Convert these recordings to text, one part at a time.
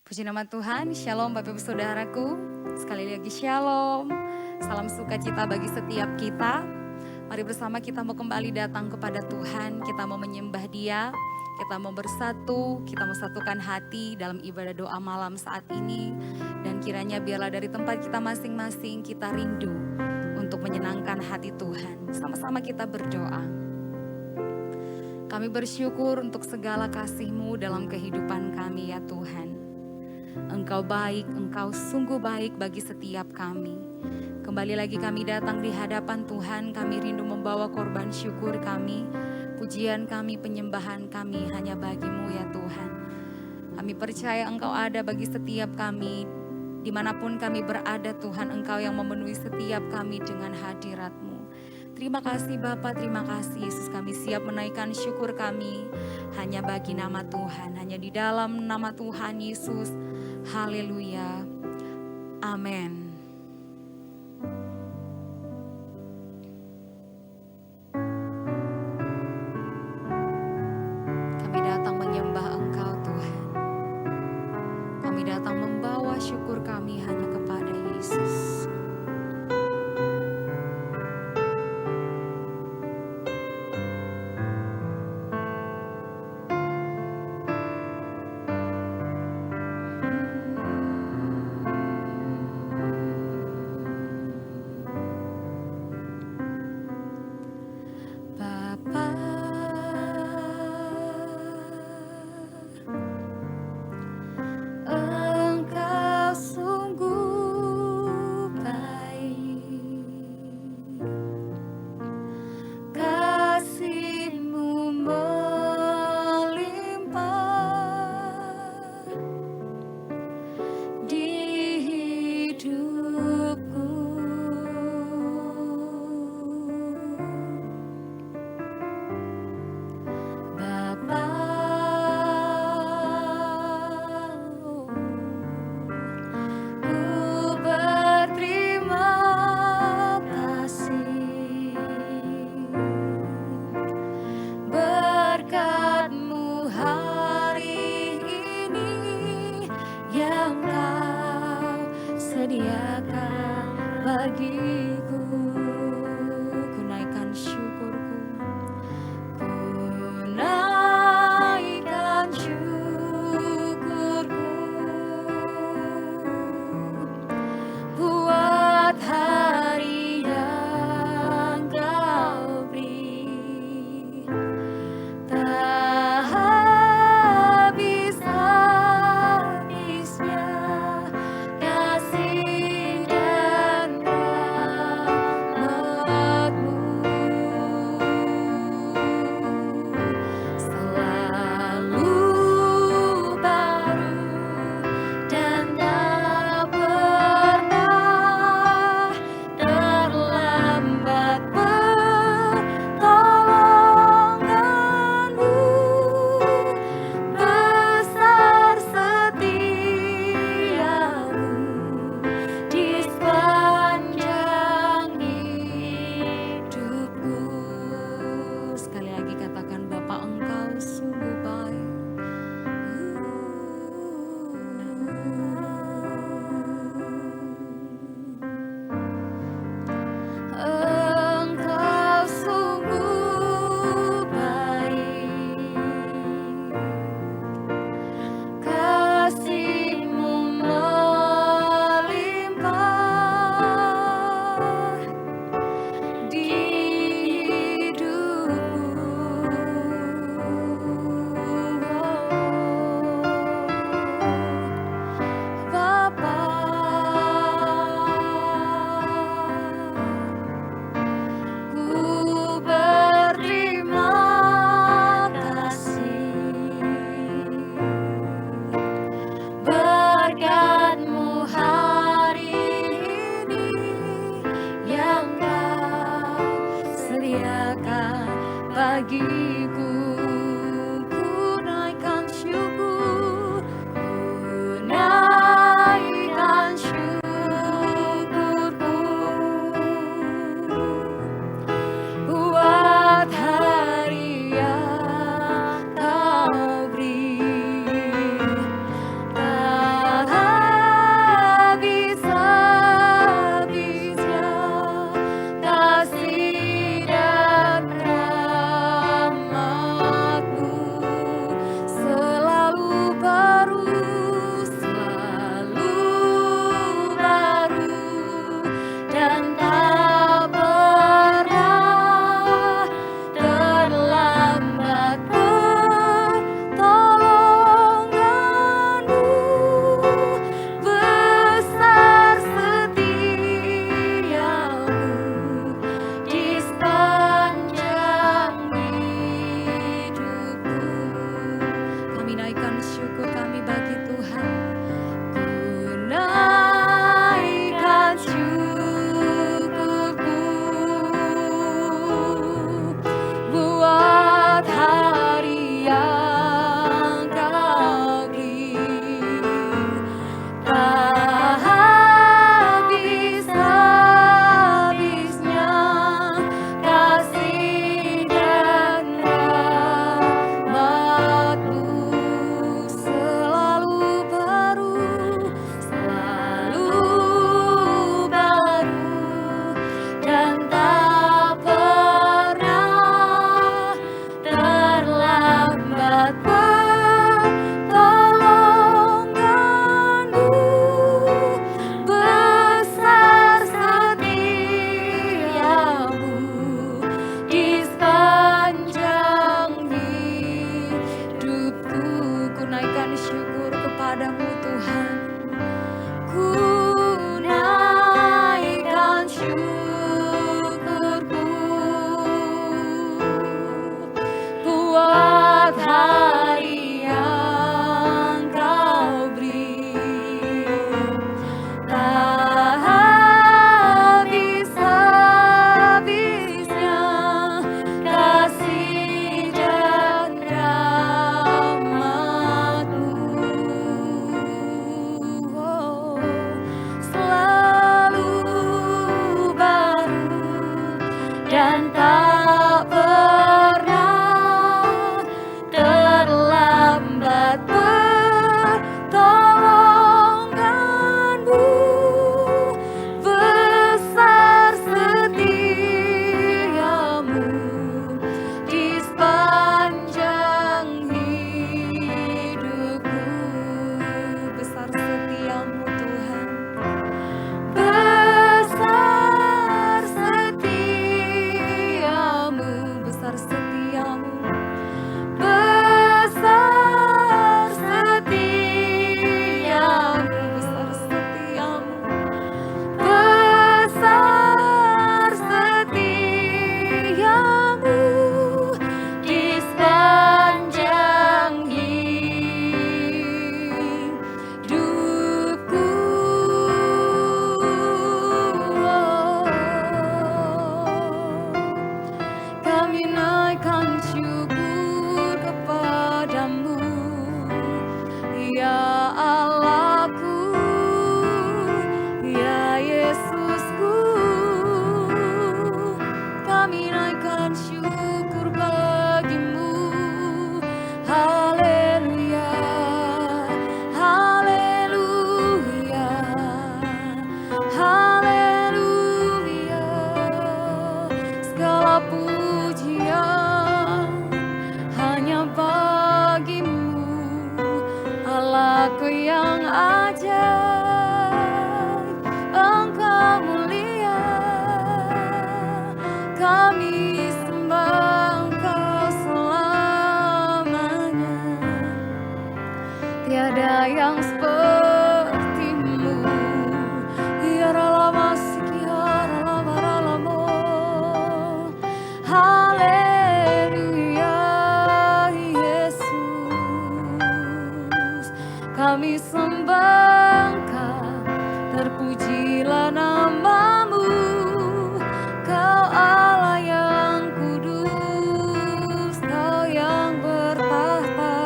Puji nama Tuhan, Shalom Bapak Ibu Saudaraku. Sekali lagi Shalom, salam sukacita bagi setiap kita. Mari bersama kita mau kembali datang kepada Tuhan, kita mau menyembah Dia, kita mau bersatu, kita mau satukan hati dalam ibadah doa malam saat ini. Dan kiranya biarlah dari tempat kita masing-masing kita rindu untuk menyenangkan hati Tuhan. Sama-sama kita berdoa. Kami bersyukur untuk segala kasih-Mu dalam kehidupan kami ya Tuhan. Engkau baik, Engkau sungguh baik bagi setiap kami. Kembali lagi kami datang di hadapan Tuhan, kami rindu membawa korban syukur kami, pujian kami, penyembahan kami hanya bagi-Mu ya Tuhan. Kami percaya Engkau ada bagi setiap kami, dimanapun kami berada Tuhan, Engkau yang memenuhi setiap kami dengan hadirat-Mu. Terima kasih Bapa, terima kasih Yesus, kami siap menaikkan syukur kami hanya bagi nama Tuhan, hanya di dalam nama Tuhan Yesus. Haleluya. Amin. Kami datang menyembah Engkau Tuhan. Kami datang membawa syukur kami hanya kepada Yesus. syukur kami bagi Tuhan. Ku naikkan syukurku buat hari yang Kau beri. Tak habis-habisnya kasih dan rahmat-Mu selalu baru dan tak pernah terlambat. Pertolongan-Mu besar, setia-Mu di sepanjang hidupku. Ku naikkan syukur kepadamu Tuhan. Ku naikkan syukurku buat hari yang Kau beri. Tak habis-habisnya kasih dan rahmat-Mu, oh, selalu baru dan tak pernah terlambat. Pertolongan-Mu besar, setia-Mu di sepanjang hidupku. Besar setia-Mu Tuhan, besar setia-Mu, besar setia-Mu, besar setia-Mu, besar setia-Mu, besar setia-Mu di sepanjang hidupku. Kami naikkan syukur kepadamu, ya Allahku, ya Yesusku. Kami naikkan syukur bagimu. Haleluya, haleluya, haleluya. Segala pujian hanya bagimu, Allahku yang ajaib, Engkau mulia. Kami sembah Engkau selamanya. Tiada yang seperti-Mu, ya Ralamasi, ya Ralabaralamo. Haleluya, Yesus. Kami sembah Engkau, terpujilah nama-Mu. Kau Allah yang kudus, Kau yang bertahta.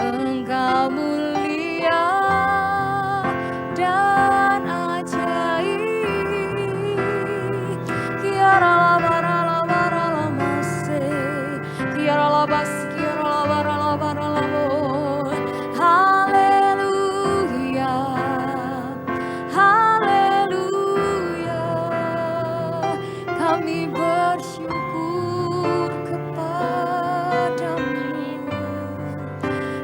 Engkau mulia dan ajaib. Kiara labaralabaramase, kiara labas, kiara labaralabaralamo. Haleluya, haleluya. Kami bersyukur kepadamu.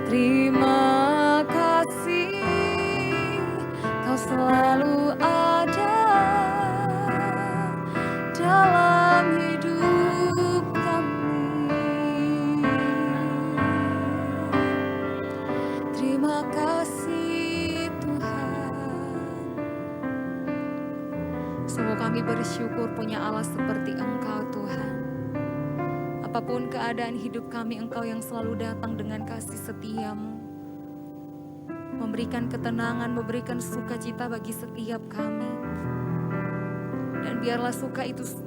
Terima kasih, Kau selalu ada dalam hidup kami. Terima kasih Tuhan. Sungguh kami bersyukur punya Allah seperti Engkau Tuhan. apapun keadaan hidup kami, Engkau yang selalu datang dengan kasih setia-Mu, memberikan ketenangan, memberikan sukacita bagi setiap kami. Dan biarlah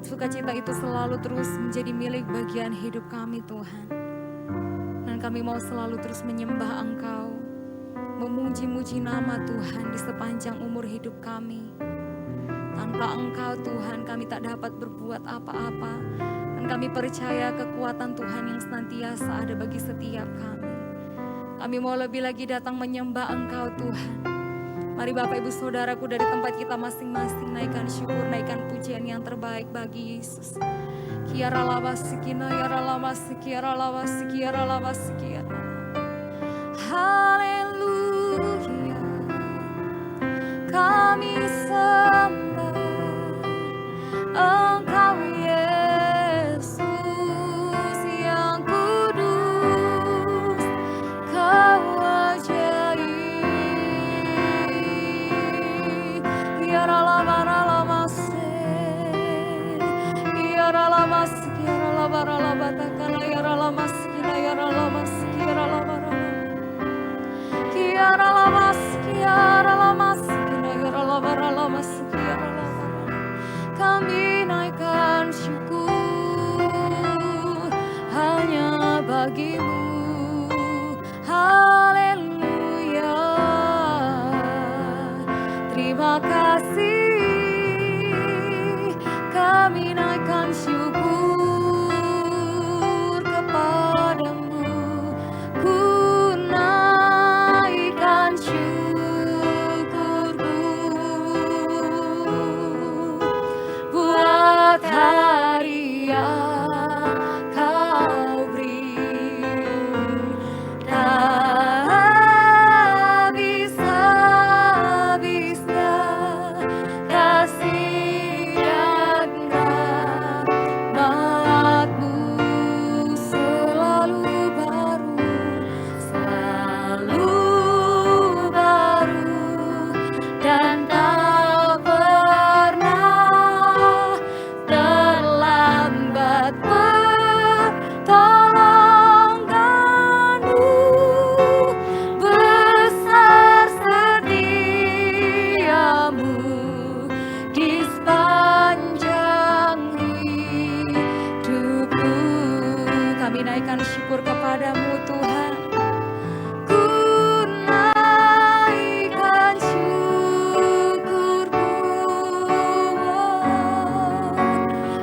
sukacita itu selalu terus menjadi milik bagian hidup kami, Tuhan. Dan kami mau selalu terus menyembah Engkau, memuji-muji nama Tuhan di sepanjang umur hidup kami. Tanpa Engkau, Tuhan, kami tak dapat berbuat apa-apa. Dan kami percaya kekuatan Tuhan yang senantiasa ada bagi setiap kami. Kami mau lebih lagi datang menyembah Engkau, Tuhan. Mari Bapak Ibu Saudaraku, dari tempat kita masing-masing naikkan syukur, naikkan pujian yang terbaik bagi Yesus. Kiara lawasikina, yara lawasikiara lawasikiara lawasikiara. Haleluya, kami sembah Engkau Yesus yang kudus, Kau ajaib. Yara lavara lavase, yara lavasi, yara lavara lavatakala, yara lamaskina, yara lamaski, yara lavara. Kiara lamaski, yara lamaskina, yara lavara lamaski, yara lavara. Kami naikkan syukur hanya bagi-Mu. Haleluya, terima kasih. Kami naikkan syukur kepadamu. Ku naikkan syukurku buat hari yang Kau beri. Tak bisa-habisnya kasih dan rahmat-Mu selalu baru, dan tak pernah terlambat pertolongan-Mu. Besar setia-Mu di sepanjang hidupku. Kami naikkan syukur kepadamu, Tuhan. Ku naikkan syukurku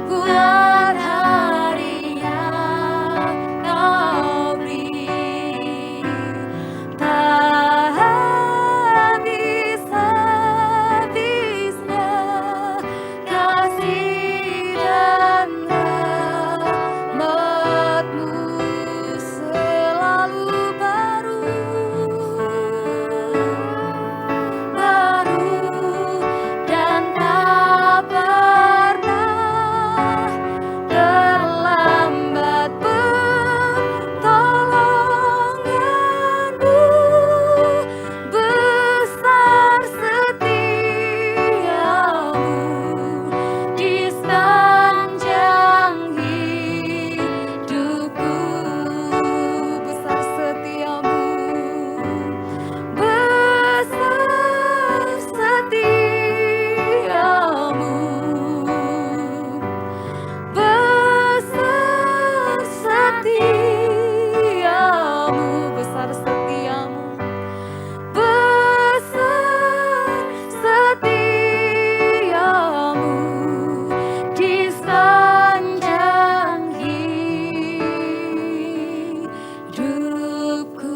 buat hari yang Kau beri. Tak habis-habisnya kasih dan rahmat-Mu selalu baru, dan tak pernah terlambat pertolongan-Mu. Besar setia-Mu di sepanjang hidupku. Besar setiamu, besar setiamu, besar setiamu, besar setiamu, besar setiamu di sepanjang hidupku.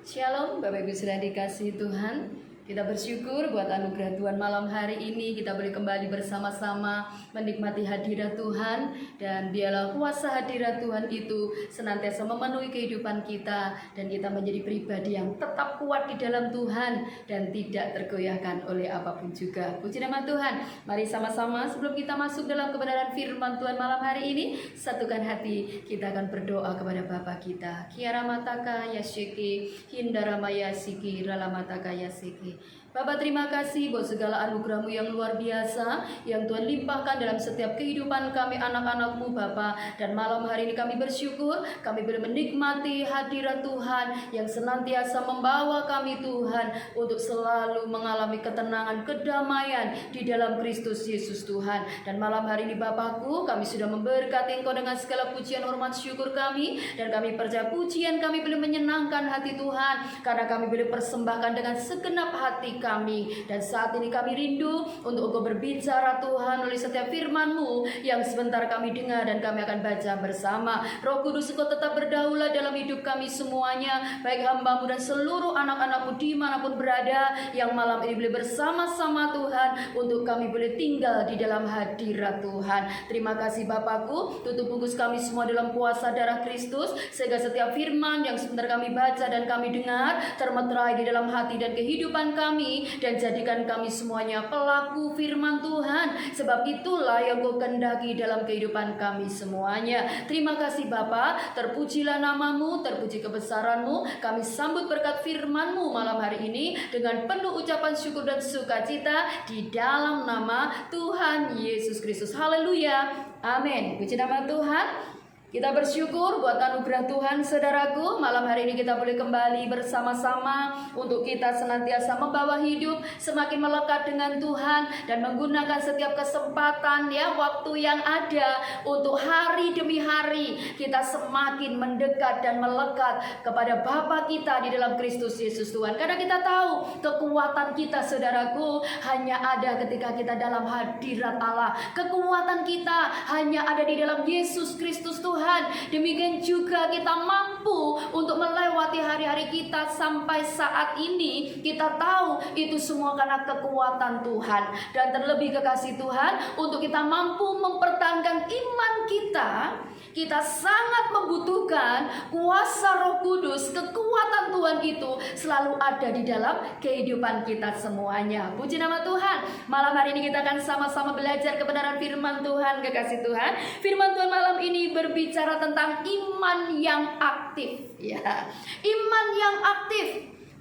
Shalom Bapak Ibu sudah dikasihi Tuhan. Kita bersyukur buat anugerah Tuhan malam hari ini. Kita boleh kembali bersama-sama menikmati hadirat Tuhan. Dan biarlah kuasa hadirat Tuhan itu senantiasa memenuhi kehidupan kita. Dan kita menjadi pribadi yang tetap kuat di dalam Tuhan. Dan tidak tergoyahkan oleh apapun juga. Puji nama Tuhan. Mari sama-sama sebelum kita masuk dalam kebenaran firman Tuhan malam hari ini, satukan hati, kita akan berdoa kepada Bapa kita. Kiara mataka yasiki, hindara mayasiki, rala mataka yasiki. Bapa, terima kasih buat segala anugerah-Mu yang luar biasa yang Tuhan limpahkan dalam setiap kehidupan kami anak-anak-Mu Bapa. Dan malam hari ini kami bersyukur kami boleh menikmati hadirat Tuhan yang senantiasa membawa kami Tuhan untuk selalu mengalami ketenangan, kedamaian di dalam Kristus Yesus Tuhan. Dan malam hari ini Bapakku, kami sudah memberkati Engkau dengan segala pujian, hormat, syukur kami. Dan kami percaya pujian kami boleh menyenangkan hati Tuhan, karena kami boleh persembahkan dengan segenap hati kami. Dan saat ini kami rindu untuk Engkau berbicara Tuhan melalui setiap firman-Mu yang sebentar kami dengar dan kami akan baca bersama. Roh Kudus, Engkau tetap berdaulat dalam hidup kami semuanya, baik hamba-Mu dan seluruh anak-anak-Mu dimanapun berada, yang malam ini boleh bersama-sama Tuhan untuk kami boleh tinggal di dalam hadirat Tuhan. Terima kasih Bapakku, tutup bungkus kami semua dalam kuasa darah Kristus, sehingga setiap firman yang sebentar kami baca dan kami dengar termeterai di dalam hati dan kehidupan kami, dan jadikan kami semuanya pelaku firman Tuhan, sebab itulah yang Kau kehendaki dalam kehidupan kami semuanya. Terima kasih Bapa, terpujilah nama-Mu, terpuji kebesaran-Mu. Kami sambut berkat firman-Mu malam hari ini dengan penuh ucapan syukur dan sukacita di dalam nama Tuhan Yesus Kristus. Haleluya, amin. Puji nama Tuhan. Kita bersyukur buat anugerah Tuhan, saudaraku. Malam hari ini kita boleh kembali bersama-sama untuk kita senantiasa membawa hidup semakin melekat dengan Tuhan dan menggunakan setiap kesempatan ya, waktu yang ada untuk hari demi hari kita semakin mendekat dan melekat kepada Bapa kita di dalam Kristus Yesus Tuhan. Karena kita tahu kekuatan kita, saudaraku, hanya ada ketika kita dalam hadirat Allah. Kekuatan kita hanya ada di dalam Yesus Kristus Tuhan. Demikian juga kita mampu untuk melewati hari-hari kita sampai saat ini. Kita tahu itu semua karena kekuatan Tuhan. Dan terlebih kekasih Tuhan, untuk kita mampu mempertahankan iman kita sangat membutuhkan kuasa Roh Kudus. Kekuatan Tuhan itu selalu ada di dalam kehidupan kita semuanya. Puji nama Tuhan. Malam hari ini kita akan sama-sama belajar kebenaran firman Tuhan, kekasih Tuhan. Firman Tuhan malam ini berbicara tentang iman yang aktif. Ya, iman yang aktif.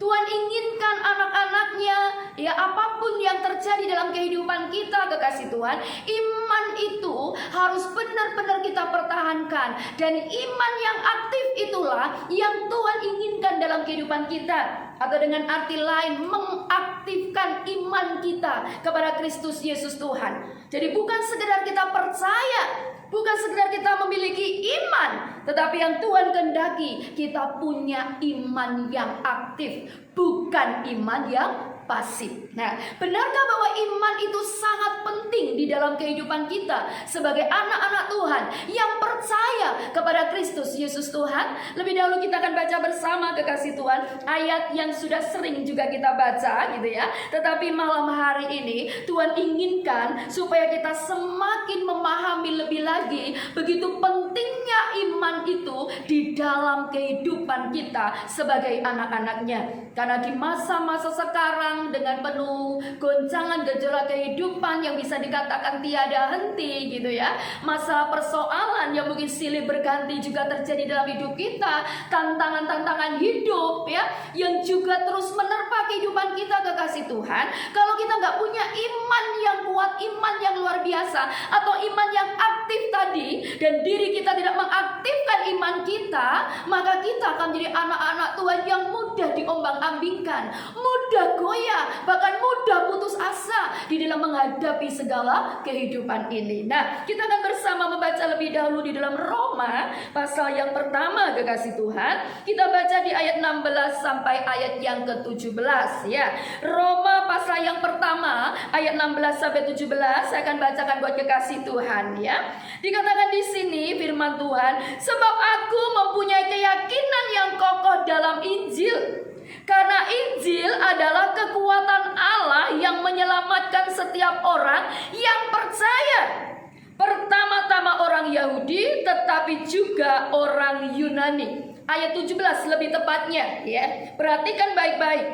Tuhan inginkan anak-anaknya, ya, apapun yang terjadi dalam kehidupan kita, kekasih Tuhan, iman itu harus benar-benar kita pertahankan. Dan iman yang aktif itulah yang Tuhan inginkan dalam kehidupan kita. Atau dengan arti lain, mengaktifkan iman kita kepada Kristus Yesus Tuhan. Jadi bukan sekedar kita percaya, bukan sekedar kita memiliki iman, tetapi yang Tuhan kehendaki kita punya iman yang aktif, bukan iman yang pasif. Nah, benarkah bahwa iman itu sangat penting di dalam kehidupan kita sebagai anak-anak Tuhan yang percaya kepada Kristus Yesus Tuhan? Lebih dahulu kita akan baca bersama, kekasih Tuhan, ayat yang sudah sering juga kita baca gitu ya. Tetapi malam hari ini Tuhan inginkan supaya kita semakin memahami lebih lagi begitu pentingnya iman itu di dalam kehidupan kita sebagai anak-anaknya. Karena di masa-masa sekarang dengan penuh goncangan gejolak kehidupan yang bisa dikatakan tiada henti gitu ya, masalah persoalan yang mungkin silih berganti juga terjadi dalam hidup kita, tantangan-tantangan hidup ya yang juga terus menerpa kehidupan kita, kekasih Tuhan. Kalau kita nggak punya iman yang kuat, iman yang luar biasa, atau iman yang aktif tadi, dan diri kita tidak mengaktifkan iman kita, maka kita akan menjadi anak-anak Tuhan yang mudah diombang-ambingkan, mudah goyah, bahkan mudah putus asa di dalam menghadapi segala kehidupan ini. Nah, kita akan bersama membaca lebih dahulu di dalam Roma pasal yang pertama, kekasih Tuhan. Kita baca di ayat 16 sampai ayat yang ke-17 ya. Roma pasal yang pertama ayat 16 sampai 17 saya akan bacakan buat kekasih Tuhan ya. Dikatakan di sini firman Tuhan, sebab aku mempunyai keyakinan yang kokoh dalam Injil. Karena Injil adalah kekuatan Allah yang menyelamatkan setiap orang yang percaya. Pertama-tama orang Yahudi, tetapi juga orang Yunani. Ayat 17 lebih tepatnya ya. Perhatikan baik-baik.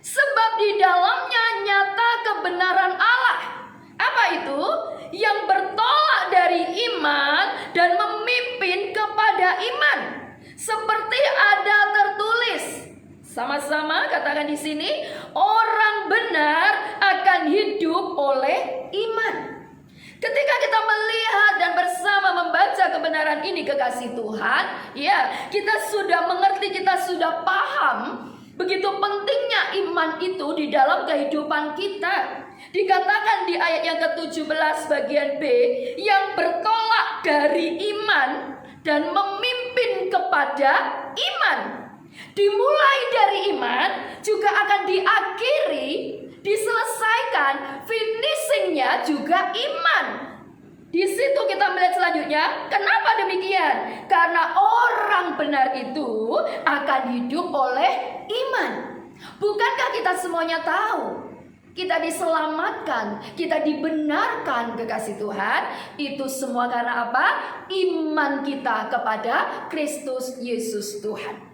Sebab di dalamnya nyata kebenaran Allah. Apa itu? Yang bertolak dari iman dan memimpin kepada iman. Seperti ada tertulis, Sama-sama katakan di sini, orang benar akan hidup oleh iman. Ketika kita melihat dan bersama membaca kebenaran ini, kekasih Tuhan, ya, kita sudah mengerti, kita sudah paham begitu pentingnya iman itu di dalam kehidupan kita. Dikatakan di ayat yang ke-17 bagian B, yang bertolak dari iman dan memimpin kepada iman. Dimulai dari iman, juga akan diakhiri, diselesaikan, finishingnya juga iman. Di situ kita melihat selanjutnya, kenapa demikian? Karena orang benar itu akan hidup oleh iman. Bukankah kita semuanya tahu? Kita diselamatkan, kita dibenarkan, kekasih Tuhan. Itu semua karena apa? Iman kita kepada Kristus Yesus Tuhan.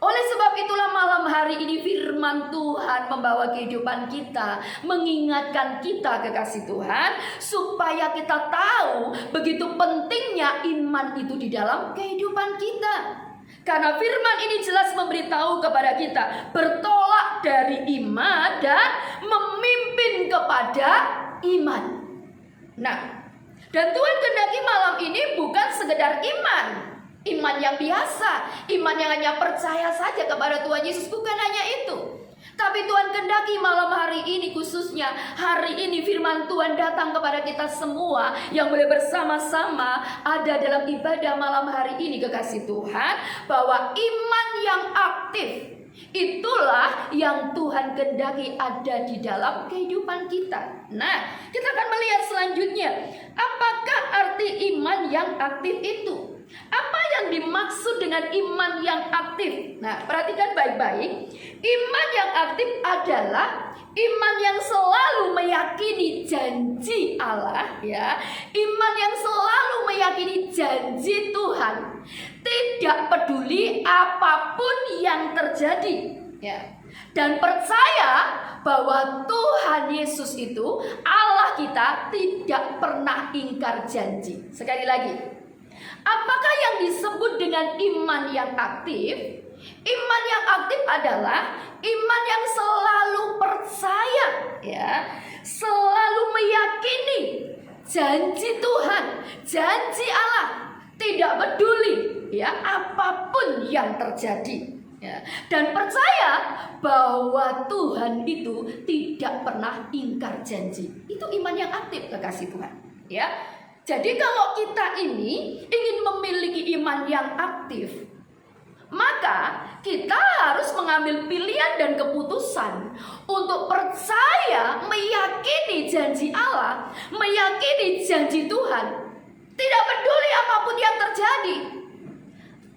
Oleh sebab itulah malam hari ini firman Tuhan membawa kehidupan kita, mengingatkan kita, kekasih Tuhan, supaya kita tahu begitu pentingnya iman itu di dalam kehidupan kita. Karena firman ini jelas memberitahu kepada kita, bertolak dari iman dan memimpin kepada iman. Nah, dan Tuhan kehendaki malam ini bukan sekedar iman yang biasa, iman yang hanya percaya saja kepada Tuhan Yesus, bukan hanya itu. Tapi Tuhan kehendaki malam hari ini, khususnya hari ini firman Tuhan datang kepada kita semua yang boleh bersama-sama ada dalam ibadah malam hari ini, kekasih Tuhan, bahwa iman yang aktif itulah yang Tuhan kehendaki ada di dalam kehidupan kita. Nah, kita akan melihat selanjutnya, apakah arti iman yang aktif itu? Apa yang dimaksud dengan iman yang aktif? Nah, perhatikan baik-baik. Iman yang aktif adalah iman yang selalu meyakini janji Allah, ya. Iman yang selalu meyakini janji Tuhan, tidak peduli apapun yang terjadi, ya. Dan percaya bahwa Tuhan Yesus itu, Allah kita, tidak pernah ingkar janji. Sekali lagi, apakah yang disebut dengan iman yang aktif? Iman yang aktif adalah iman yang selalu percaya, ya, selalu meyakini janji Tuhan, janji Allah, tidak peduli, ya, apapun yang terjadi, ya, dan percaya bahwa Tuhan itu tidak pernah ingkar janji. Itu iman yang aktif, kekasih Tuhan, ya. Jadi kalau kita ini ingin memiliki iman yang aktif, maka kita harus mengambil pilihan dan keputusan untuk percaya, meyakini janji Allah, meyakini janji Tuhan. Tidak peduli apapun yang terjadi,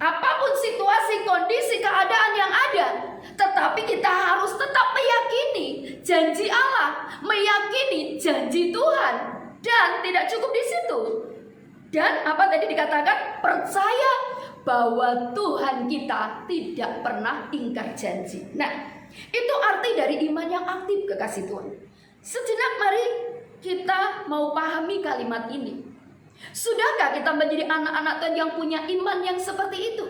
apapun situasi, kondisi, keadaan yang ada, tetapi kita harus tetap meyakini janji Allah, meyakini janji Tuhan. Dan tidak cukup di situ. Dan apa tadi dikatakan? Percaya bahwa Tuhan kita tidak pernah ingkar janji. Nah, itu arti dari iman yang aktif, kekasih Tuhan. Sejenak mari kita mau pahami kalimat ini. Sudahkah kita menjadi anak-anak Tuhan yang punya iman yang seperti itu?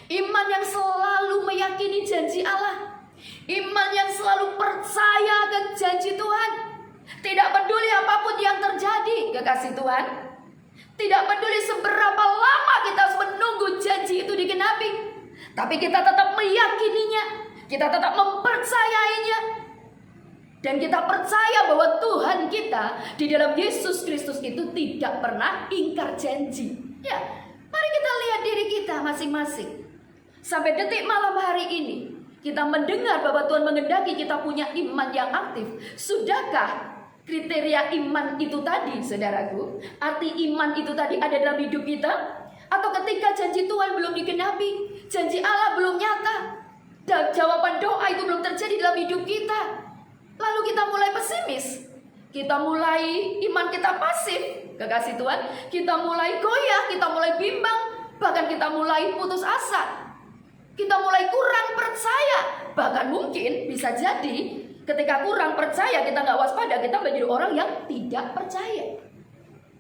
Iman yang selalu meyakini janji Allah, iman yang selalu percaya akan janji Tuhan. Tidak peduli apapun yang terjadi, kekasih Tuhan. Tidak peduli seberapa lama kita harus menunggu janji itu digenapi, tapi kita tetap meyakininya, kita tetap mempercayainya. Dan kita percaya bahwa Tuhan kita di dalam Yesus Kristus itu tidak pernah ingkar janji. Ya, mari kita lihat diri kita masing-masing. Sampai detik malam hari ini, kita mendengar bahwa Tuhan menghendaki kita punya iman yang aktif. Sudahkah kriteria iman itu tadi, saudaraku? Arti iman itu tadi ada dalam hidup kita? Atau ketika janji Tuhan belum digenapi, janji Allah belum nyata, dan jawaban doa itu belum terjadi dalam hidup kita, lalu kita mulai pesimis, kita mulai iman kita pasif, kekasih Tuhan, kita mulai goyah, kita mulai bimbang, bahkan kita mulai putus asa, kita mulai kurang percaya. Bahkan mungkin bisa jadi ketika kurang percaya, kita nggak waspada, kita menjadi orang yang tidak percaya.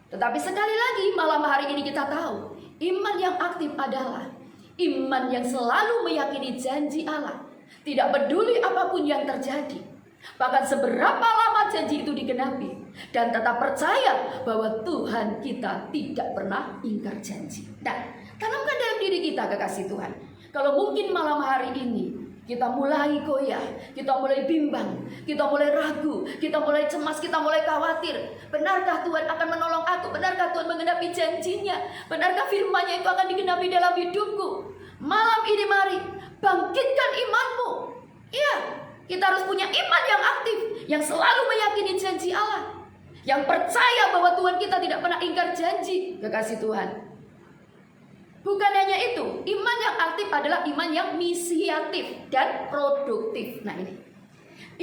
Tetapi sekali lagi malam hari ini kita tahu, iman yang aktif adalah iman yang selalu meyakini janji Allah, Tidak peduli apapun yang terjadi, bahkan seberapa lama janji itu digenapi, dan tetap percaya bahwa Tuhan kita tidak pernah ingkar janji. Nah, tanamkan dalam diri kita, kekasih Tuhan. Kalau mungkin malam hari ini kita mulai goyah, kita mulai bimbang, kita mulai ragu, kita mulai cemas, kita mulai khawatir. Benarkah Tuhan akan menolong aku? Benarkah Tuhan menggenapi janjinya? Benarkah firman-Nya itu akan digenapi dalam hidupku? Malam ini mari bangkitkan imanmu. Iya, kita harus punya iman yang aktif, yang selalu meyakini janji Allah, yang percaya bahwa Tuhan kita tidak pernah ingkar janji, kekasih Tuhan. Bukan hanya itu, iman yang aktif adalah iman yang misiatif dan produktif. Nah ini,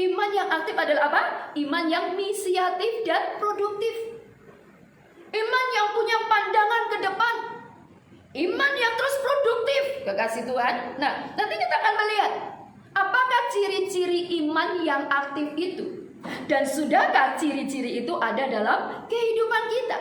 iman yang aktif adalah apa? Iman yang misiatif dan produktif. Iman yang punya pandangan ke depan. Iman yang terus produktif, kekasih Tuhan. Nah, nanti kita akan melihat apakah ciri-ciri iman yang aktif itu, dan sudahkah ciri-ciri itu ada dalam kehidupan kita.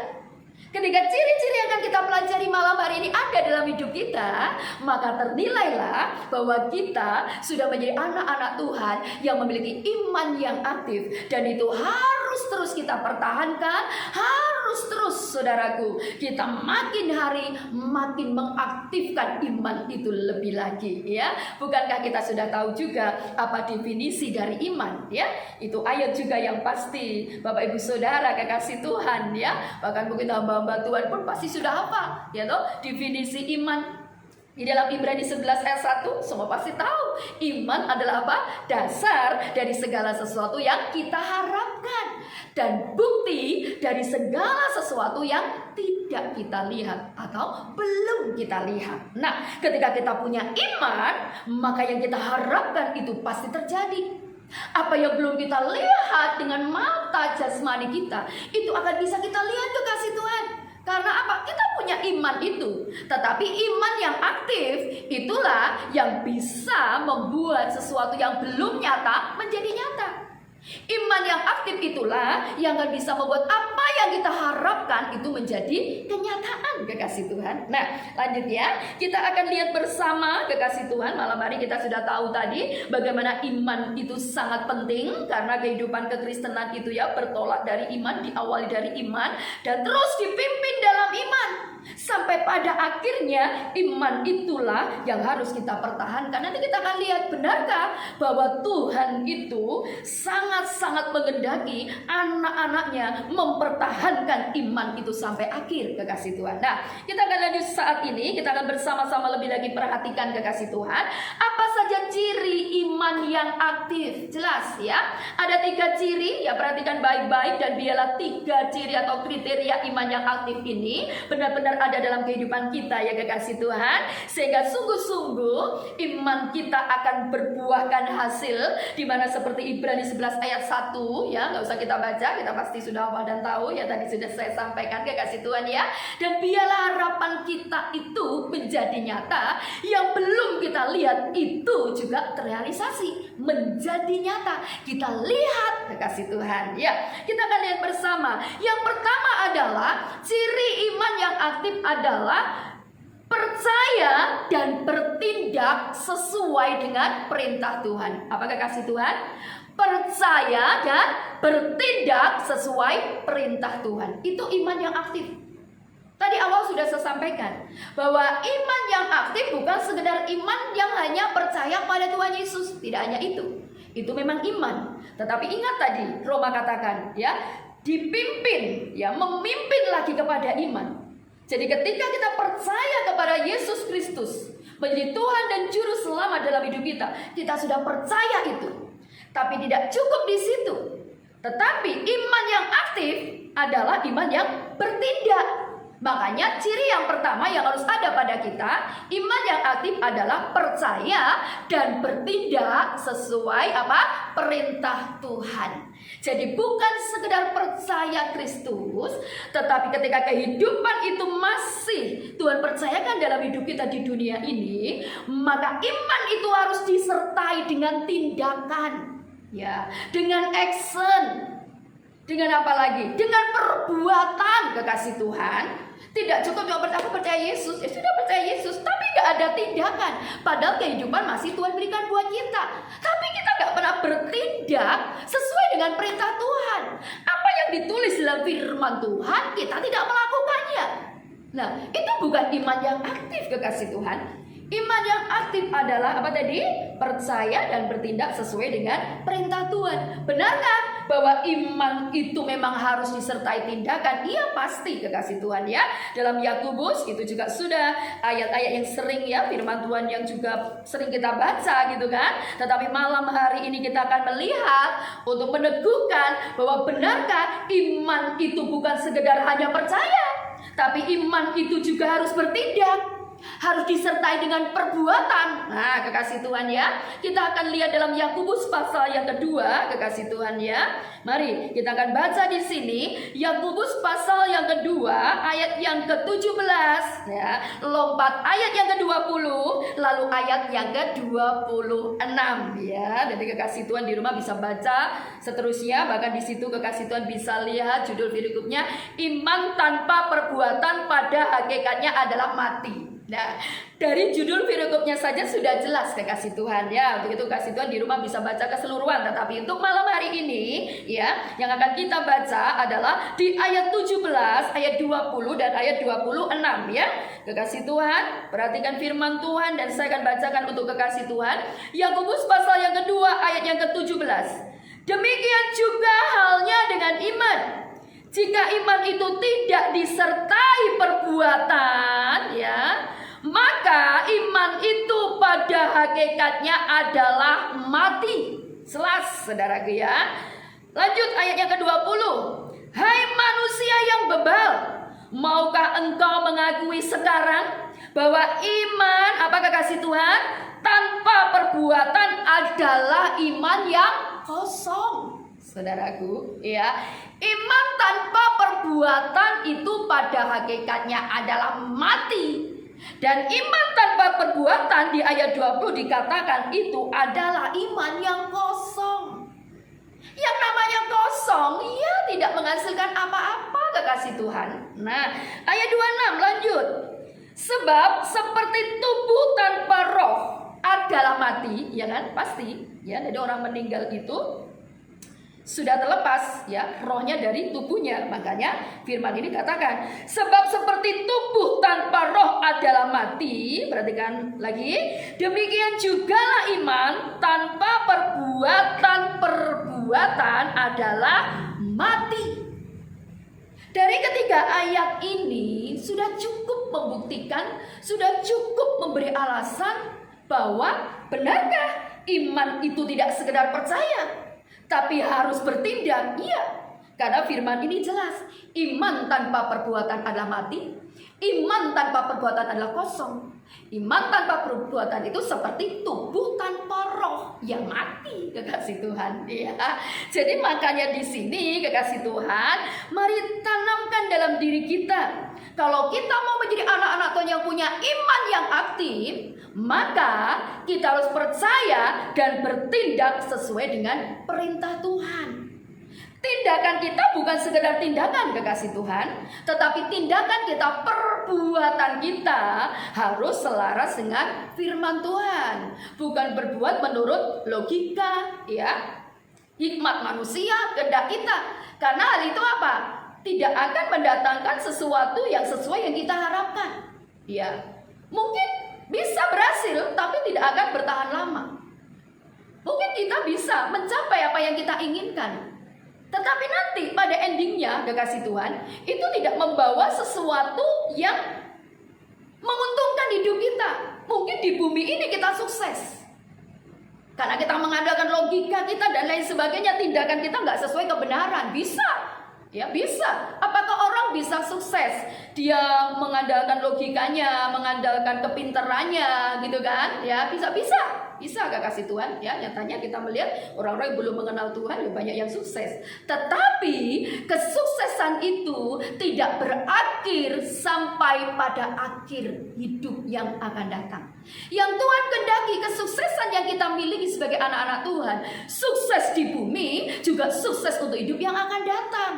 Ketika ciri-ciri yang akan kita pelajari malam hari ini ada dalam hidup kita, maka ternilailah bahwa kita sudah menjadi anak-anak Tuhan yang memiliki iman yang aktif. Dan itu harus terus kita pertahankan, harus terus, saudaraku, kita makin hari makin mengaktifkan iman itu lebih lagi, ya. Bukankah kita sudah tahu juga apa definisi dari iman, ya? Itu ayat juga yang pasti, Bapak Ibu Saudara kekasih Tuhan, ya. Bahkan mungkin hamba-hamba Tuhan pun pasti sudah hafal, ya toh, definisi iman. Di dalam Ibrani 11 ayat 1 semua pasti tahu, iman adalah apa? Dasar dari segala sesuatu yang kita harapkan, dan bukti dari segala sesuatu yang tidak kita lihat atau belum kita lihat. Nah, ketika kita punya iman, maka yang kita harapkan itu pasti terjadi. Apa yang belum kita lihat dengan mata jasmani kita, itu akan bisa kita lihat, kekasih Tuhan. Karena apa? Kita punya iman itu. Tetapi iman yang aktif itulah yang bisa membuat sesuatu yang belum nyata menjadi nyata. Iman yang aktif itulah yang akan bisa membuat apa yang kita harapkan itu menjadi kenyataan, kekasih Tuhan. Nah, lanjut ya. Kita akan lihat bersama, kekasih Tuhan. Malam hari kita sudah tahu tadi bagaimana iman itu sangat penting, karena kehidupan kekristenan itu ya bertolak dari iman, diawali dari iman, dan terus dipimpin dalam iman. Sampai pada akhirnya iman itulah yang harus kita pertahankan. Nanti kita akan lihat, benarkah bahwa Tuhan itu sangat-sangat menghendaki anak-anaknya mempertahankan iman itu sampai akhir, kekasih Tuhan. Nah, kita akan lanjut saat ini. Kita akan bersama-sama lebih lagi perhatikan, kekasih Tuhan, apa saja ciri iman yang aktif. Jelas ya, ada 3 ciri ya, perhatikan baik-baik, dan biarlah 3 ciri atau kriteria iman yang aktif ini benar-benar ada dalam kehidupan kita, ya kekasih Tuhan, sehingga sungguh-sungguh iman kita akan berbuahkan hasil, di mana seperti Ibrani 11 ayat 1 ya, nggak usah kita baca, kita pasti sudah hafal dan tahu ya, tadi sudah saya sampaikan, kekasih Tuhan ya. Dan biarlah harapan kita itu menjadi nyata, yang belum kita lihat itu juga terrealisasi, menjadi nyata, kita lihat, kekasih Tuhan ya. Kita akan lihat bersama. Yang pertama adalah ciri iman yang aktif adalah percaya dan bertindak sesuai dengan perintah Tuhan. Apakah kasih Tuhan? Percaya dan bertindak sesuai perintah Tuhan. Itu iman yang aktif. Tadi awal sudah saya sampaikan bahwa iman yang aktif bukan sekedar iman yang hanya percaya pada Tuhan Yesus. Tidak hanya itu. Itu memang iman. Tetapi ingat tadi Roma katakan ya, dipimpin ya, memimpin lagi kepada iman. Jadi ketika kita percaya kepada Yesus Kristus menjadi Tuhan dan Juru Selamat dalam hidup kita, kita sudah percaya itu. Tapi tidak cukup di situ. Tetapi iman yang aktif adalah iman yang bertindak. Makanya ciri yang pertama yang harus ada pada kita, iman yang aktif adalah percaya dan bertindak sesuai apa? Perintah Tuhan. Jadi bukan sekedar percaya Kristus, tetapi ketika kehidupan itu masih Tuhan percayakan dalam hidup kita di dunia ini, maka iman itu harus disertai dengan tindakan, ya, dengan action. Dengan apa lagi? Dengan perbuatan, kekasih Tuhan. Tidak cukup cuma aku percaya Yesus, ya sudah percaya Yesus, tapi gak ada tindakan. Padahal kehidupan masih Tuhan berikan buat kita, tapi kita gak pernah bertindak sesuai dengan perintah Tuhan. Apa yang ditulis dalam firman Tuhan, kita tidak melakukannya. Nah, itu bukan iman yang aktif, kekasih Tuhan. Iman yang aktif adalah apa tadi? Percaya dan bertindak sesuai dengan perintah Tuhan. Benarkah bahwa iman itu memang harus disertai tindakan? Iya, pasti, kekasih Tuhan ya. Dalam Yakobus itu juga sudah ayat-ayat yang sering ya, firman Tuhan yang juga sering kita baca gitu kan. Tetapi malam hari ini kita akan melihat untuk meneguhkan bahwa benarkah iman itu bukan sekedar hanya percaya, tapi iman itu juga harus bertindak, harus disertai dengan perbuatan. Nah, kekasih Tuhan ya, kita akan lihat dalam Yakobus pasal yang kedua, kekasih Tuhan ya. Mari kita akan baca di sini Yakobus pasal yang kedua ayat yang ke-17 ya. Lompat ayat yang ke-20 lalu ayat yang ke-26 ya. Jadi kekasih Tuhan di rumah bisa baca seterusnya, bahkan di situ kekasih Tuhan bisa lihat judul berikutnya, iman tanpa perbuatan pada hakikatnya adalah mati. Nah, dari judul firikupnya saja sudah jelas kekasih Tuhan ya. Untuk itu kasih Tuhan di rumah bisa baca keseluruhan. Tetapi untuk malam hari ini ya, yang akan kita baca adalah di ayat 17, ayat 20 dan ayat 26 ya. Kekasih Tuhan, perhatikan firman Tuhan dan saya akan bacakan untuk kekasih Tuhan. Yakobus pasal yang kedua ayat yang ke-17. Demikian juga halnya dengan iman. Jika iman itu tidak disertai perbuatan ya, maka iman itu pada hakikatnya adalah mati. Selas, saudaraku ya. Lanjut ayat yang ke-20. Hai manusia yang bebal, maukah engkau mengakui sekarang bahwa iman, apa kekasih Tuhan, tanpa perbuatan adalah iman yang kosong. Saudaraku ya, iman tanpa perbuatan itu pada hakikatnya adalah mati. Dan iman tanpa perbuatan di ayat 20 dikatakan itu adalah iman yang kosong. Yang namanya kosong, ia tidak menghasilkan apa-apa, kekasih Tuhan. Nah, ayat 26 lanjut. Sebab seperti tubuh tanpa roh adalah mati, ya kan? Pasti, ya. Jadi orang meninggal itu sudah terlepas ya rohnya dari tubuhnya. Makanya firman ini katakan, sebab seperti tubuh tanpa roh adalah mati. Perhatikan lagi, demikian jugalah iman tanpa perbuatan adalah mati. Dari ketiga ayat ini sudah cukup membuktikan, sudah cukup memberi alasan bahwa benarkah iman itu tidak sekedar percaya, tapi harus bertindak. Iya, karena firman ini jelas, iman tanpa perbuatan adalah mati. Iman tanpa perbuatan adalah kosong. Iman tanpa perbuatan itu seperti tubuh tanpa roh yang mati, kekasih Tuhan ya. Jadi makanya di sini kekasih Tuhan, mari tanamkan dalam diri kita, kalau kita mau menjadi anak-anak Tuhan yang punya iman yang aktif, maka kita harus percaya dan bertindak sesuai dengan perintah Tuhan. Tindakan kita bukan sekedar tindakan, kekasih Tuhan, tetapi tindakan kita, perbuatan kita harus selaras dengan firman Tuhan. Bukan berbuat menurut logika, ya, hikmat manusia, kehendak kita. Karena hal itu apa? Tidak akan mendatangkan sesuatu yang sesuai yang kita harapkan. Ya, mungkin bisa berhasil, tapi tidak akan bertahan lama. Mungkin kita bisa mencapai apa yang kita inginkan, tetapi nanti pada endingnya, kekasih Tuhan, itu tidak membawa sesuatu yang menguntungkan hidup kita. Mungkin di bumi ini kita sukses karena kita mengandalkan logika kita dan lain sebagainya. Tindakan kita nggak sesuai kebenaran. Bisa, ya bisa. Apakah orang bisa sukses? Dia mengandalkan logikanya, mengandalkan kepintarannya, gitu kan? Ya, bisa kekasih Tuhan. Ya, nyatanya kita melihat orang-orang yang belum mengenal Tuhan, ya banyak yang sukses. Tetapi kesuksesan itu tidak berakhir sampai pada akhir hidup yang akan datang. Yang Tuhan kehendaki, kesuksesan yang kita miliki sebagai anak-anak Tuhan, sukses sukses di bumi juga sukses untuk hidup yang akan datang.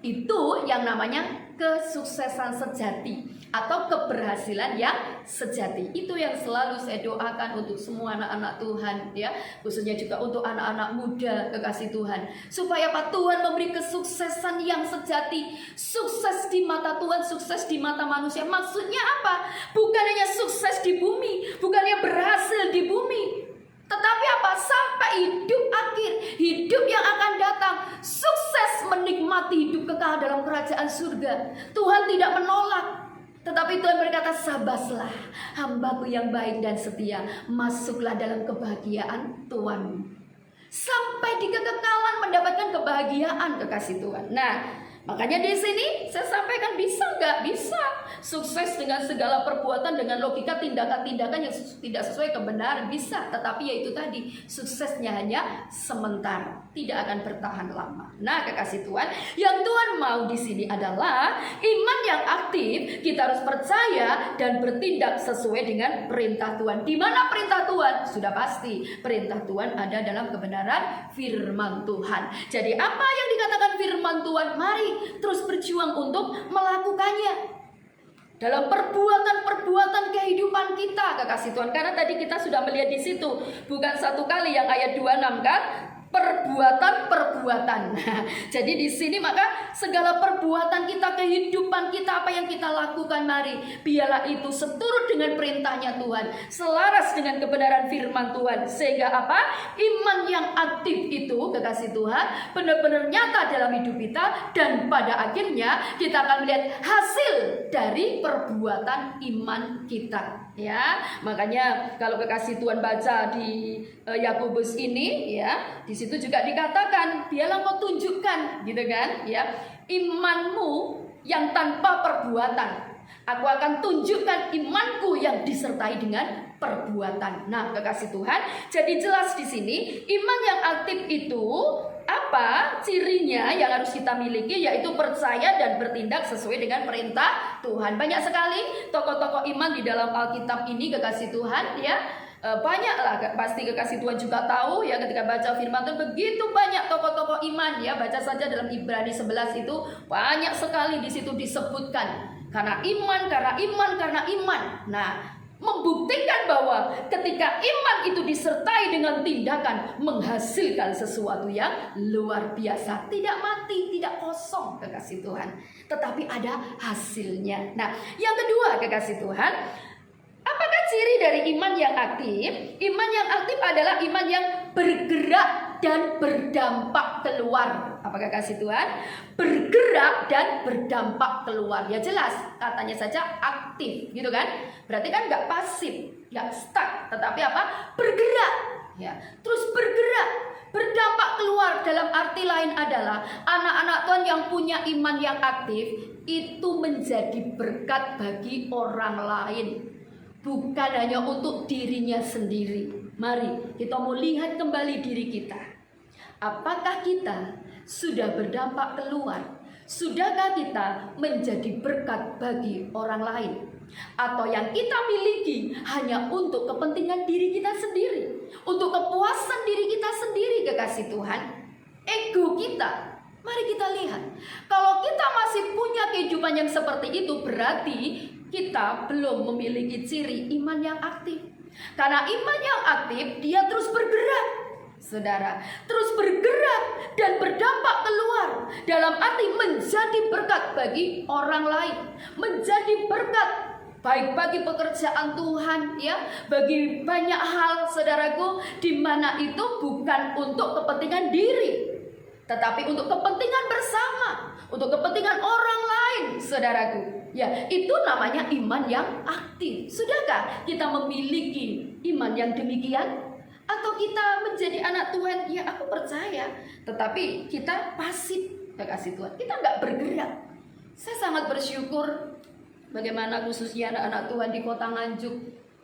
Itu yang namanya kesuksesan sejati atau keberhasilan yang sejati. Itu yang selalu saya doakan untuk semua anak-anak Tuhan, ya, khususnya juga untuk anak-anak muda kekasih Tuhan, supaya apa? Tuhan memberi kesuksesan yang sejati. Sukses di mata Tuhan, sukses di mata manusia. Maksudnya apa? Bukan hanya sukses di bumi, bukan hanya berhasil di bumi, tetapi apa? Sampai hidup akhir, hidup yang akan datang, sukses menikmati hidup kekal dalam kerajaan surga. Tuhan tidak menolak, tetapi Tuhan berkata, sabaslah hambaku yang baik dan setia, masuklah dalam kebahagiaan Tuhanmu. Sampai di kekekalan mendapatkan kebahagiaan kekasih Tuhan. Nah, makanya di sini saya sampaikan, bisa nggak? Bisa. Sukses dengan segala perbuatan, dengan logika tindakan-tindakan yang tidak sesuai kebenaran, bisa. Tetapi ya itu tadi, suksesnya hanya sementara, tidak akan bertahan lama. Nah, kekasih Tuhan, yang Tuhan mau di sini adalah iman yang aktif. Kita harus percaya dan bertindak sesuai dengan perintah Tuhan. Di mana perintah Tuhan? Sudah pasti perintah Tuhan ada dalam kebenaran firman Tuhan. Jadi apa yang dikatakan firman Tuhan, mari terus berjuang untuk melakukannya dalam perbuatan-perbuatan kehidupan kita, kekasih Tuhan. Karena tadi kita sudah melihat di situ, bukan satu kali yang ayat 26 kan, perbuatan-perbuatan. Jadi di sini maka segala perbuatan kita, kehidupan kita, apa yang kita lakukan, mari biarlah itu seturut dengan perintahnya Tuhan, selaras dengan kebenaran firman Tuhan, sehingga apa? Iman yang aktif itu, kekasih Tuhan, benar-benar nyata dalam hidup kita, dan pada akhirnya kita akan melihat hasil dari perbuatan iman kita. Ya, makanya kalau kekasih Tuhan baca di Yakobus ini, ya, di situ juga dikatakan, biarlah kau tunjukkan, gitu kan, ya, imanmu yang tanpa perbuatan. Aku akan tunjukkan imanku yang disertai dengan perbuatan. Nah, kekasih Tuhan, jadi jelas di sini iman yang aktif itu apa cirinya yang harus kita miliki, yaitu percaya dan bertindak sesuai dengan perintah Tuhan. Banyak sekali tokoh-tokoh iman di dalam Alkitab ini, kekasih Tuhan, ya. Banyaklah, pasti kekasih Tuhan juga tahu ya, ketika baca firman Tuhan begitu banyak tokoh-tokoh iman, ya. Baca saja dalam Ibrani 11 itu banyak sekali di situ disebutkan karena iman, karena iman, karena iman. Nah, membuktikan bahwa ketika iman itu disertai dengan tindakan, menghasilkan sesuatu yang luar biasa. Tidak mati, tidak kosong, kekasih Tuhan, tetapi ada hasilnya. Nah, yang kedua, kekasih Tuhan, apakah ciri dari iman yang aktif? Iman yang aktif adalah iman yang bergerak dan berdampak keluar. Apakah kasih Tuhan? Bergerak dan berdampak keluar. Ya jelas, katanya saja aktif, gitu kan? Berarti kan nggak pasif, nggak stuck, tetapi apa? Bergerak, ya. Terus bergerak, berdampak keluar. Dalam arti lain adalah anak-anak Tuhan yang punya iman yang aktif itu menjadi berkat bagi orang lain, bukan hanya untuk dirinya sendiri. Mari kita mau lihat kembali diri kita. Apakah kita sudah berdampak keluar? Sudahkah kita menjadi berkat bagi orang lain? Atau yang kita miliki hanya untuk kepentingan diri kita sendiri, untuk kepuasan diri kita sendiri, kekasih Tuhan? Ego kita. Mari kita lihat. Kalau kita masih punya kehidupan yang seperti itu, berarti kita belum memiliki ciri iman yang aktif. Karena iman yang aktif, dia terus bergerak, saudara, terus bergerak dan berdampak keluar. Dalam arti menjadi berkat bagi orang lain, menjadi berkat baik bagi pekerjaan Tuhan, ya, bagi banyak hal, saudaraku, di mana itu bukan untuk kepentingan diri, tetapi untuk kepentingan bersama, untuk kepentingan orang lain, saudaraku. Ya, itu namanya iman yang aktif. Sudahkah kita memiliki iman yang demikian? Atau kita menjadi anak Tuhan, ya aku percaya, tetapi kita pasif, kekasih Tuhan, kita nggak bergerak. Saya sangat bersyukur bagaimana khususnya anak-anak Tuhan di Kota Nganjuk,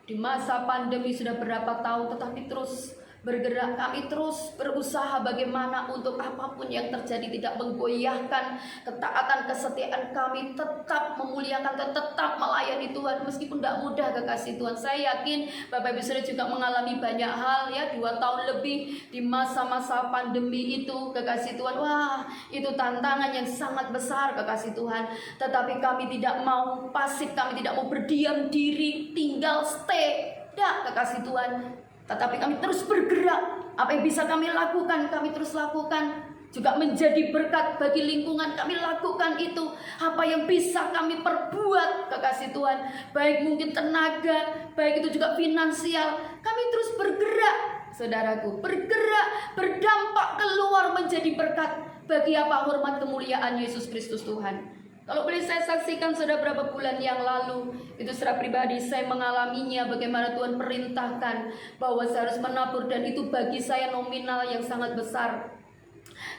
di masa pandemi sudah berapa tahun, tetapi terus bergerak, kami terus berusaha bagaimana untuk apapun yang terjadi tidak menggoyahkan ketaatan, kesetiaan kami, tetap memuliakan dan tetap melayani Tuhan meskipun tidak mudah kekasih Tuhan. Saya yakin Bapak Ibu Saudara juga mengalami banyak hal ya, 2 tahun lebih di masa-masa pandemi itu kekasih Tuhan. Wah, itu tantangan yang sangat besar kekasih Tuhan. Tetapi kami tidak mau pasif, kami tidak mau berdiam diri, tinggal stay. Tidak kekasih Tuhan. Tetapi kami terus bergerak. Apa yang bisa kami lakukan, kami terus lakukan. Juga menjadi berkat bagi lingkungan, kami lakukan itu. Apa yang bisa kami perbuat kekasih Tuhan, baik mungkin tenaga, baik itu juga finansial, kami terus bergerak saudaraku. Bergerak, berdampak keluar menjadi berkat. Bagi apa? Hormat kemuliaan Yesus Kristus Tuhan. Kalau boleh saya saksikan sudah berapa bulan yang lalu, itu secara pribadi saya mengalaminya, bagaimana Tuhan perintahkan bahwa saya harus menabur, dan itu bagi saya nominal yang sangat besar.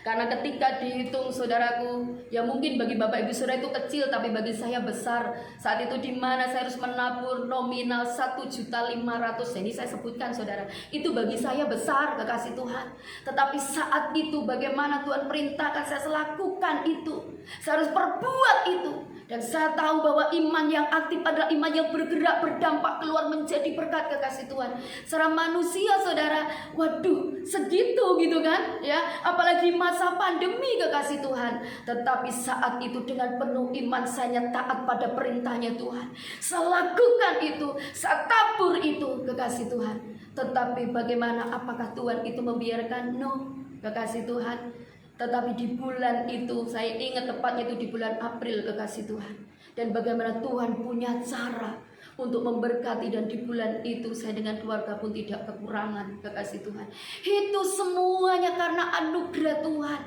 Karena ketika dihitung saudaraku, ya mungkin bagi Bapak Ibu Saudara itu kecil, tapi bagi saya besar. Saat itu di mana saya harus menabur nominal 1.500.000. Ini saya sebutkan saudara, itu bagi saya besar kekasih Tuhan. Tetapi saat itu bagaimana Tuhan perintahkan saya lakukan itu, saya harus perbuat itu. Dan saya tahu bahwa iman yang aktif adalah iman yang bergerak, berdampak keluar menjadi berkat kekasih Tuhan. Secara manusia saudara, waduh segitu gitu kan ya, apalagi masa pandemi kekasih Tuhan. Tetapi saat itu dengan penuh iman saya taat pada perintahnya Tuhan. Saya lakukan itu, saya tabur itu kekasih Tuhan. Tetapi bagaimana, apakah Tuhan itu membiarkan? No kekasih Tuhan. Tetapi di bulan itu, saya ingat tepatnya itu di bulan April kekasih Tuhan. Dan bagaimana Tuhan punya cara untuk memberkati, dan di bulan itu saya dengan keluarga pun tidak kekurangan kekasih Tuhan. Itu semuanya karena anugerah Tuhan.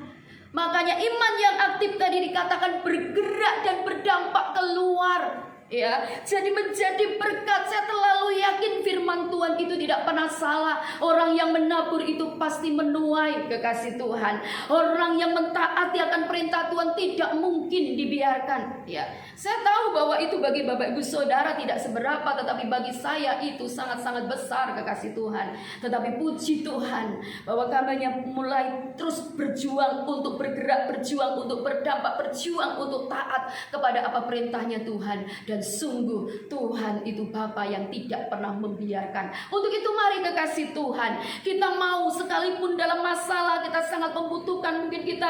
Makanya iman yang aktif tadi dikatakan bergerak dan berdampak keluar. Ya, jadi menjadi berkat. Saya terlalu yakin firman Tuhan itu tidak pernah salah. Orang yang menabur itu pasti menuai kekasih Tuhan. Orang yang mentaati akan perintah Tuhan tidak mungkin dibiarkan. Ya, saya tahu bahwa itu bagi Bapak Ibu Saudara tidak seberapa, tetapi bagi saya itu sangat-sangat besar kekasih Tuhan. Tetapi puji Tuhan bahwa kami mulai terus berjuang untuk bergerak, berjuang untuk berdampak, berjuang untuk taat kepada apa perintahnya Tuhan. Dan sungguh Tuhan itu Bapa yang tidak pernah membiarkan. Untuk itu mari kekasih Tuhan, kita mau sekalipun dalam masalah kita sangat membutuhkan, mungkin kita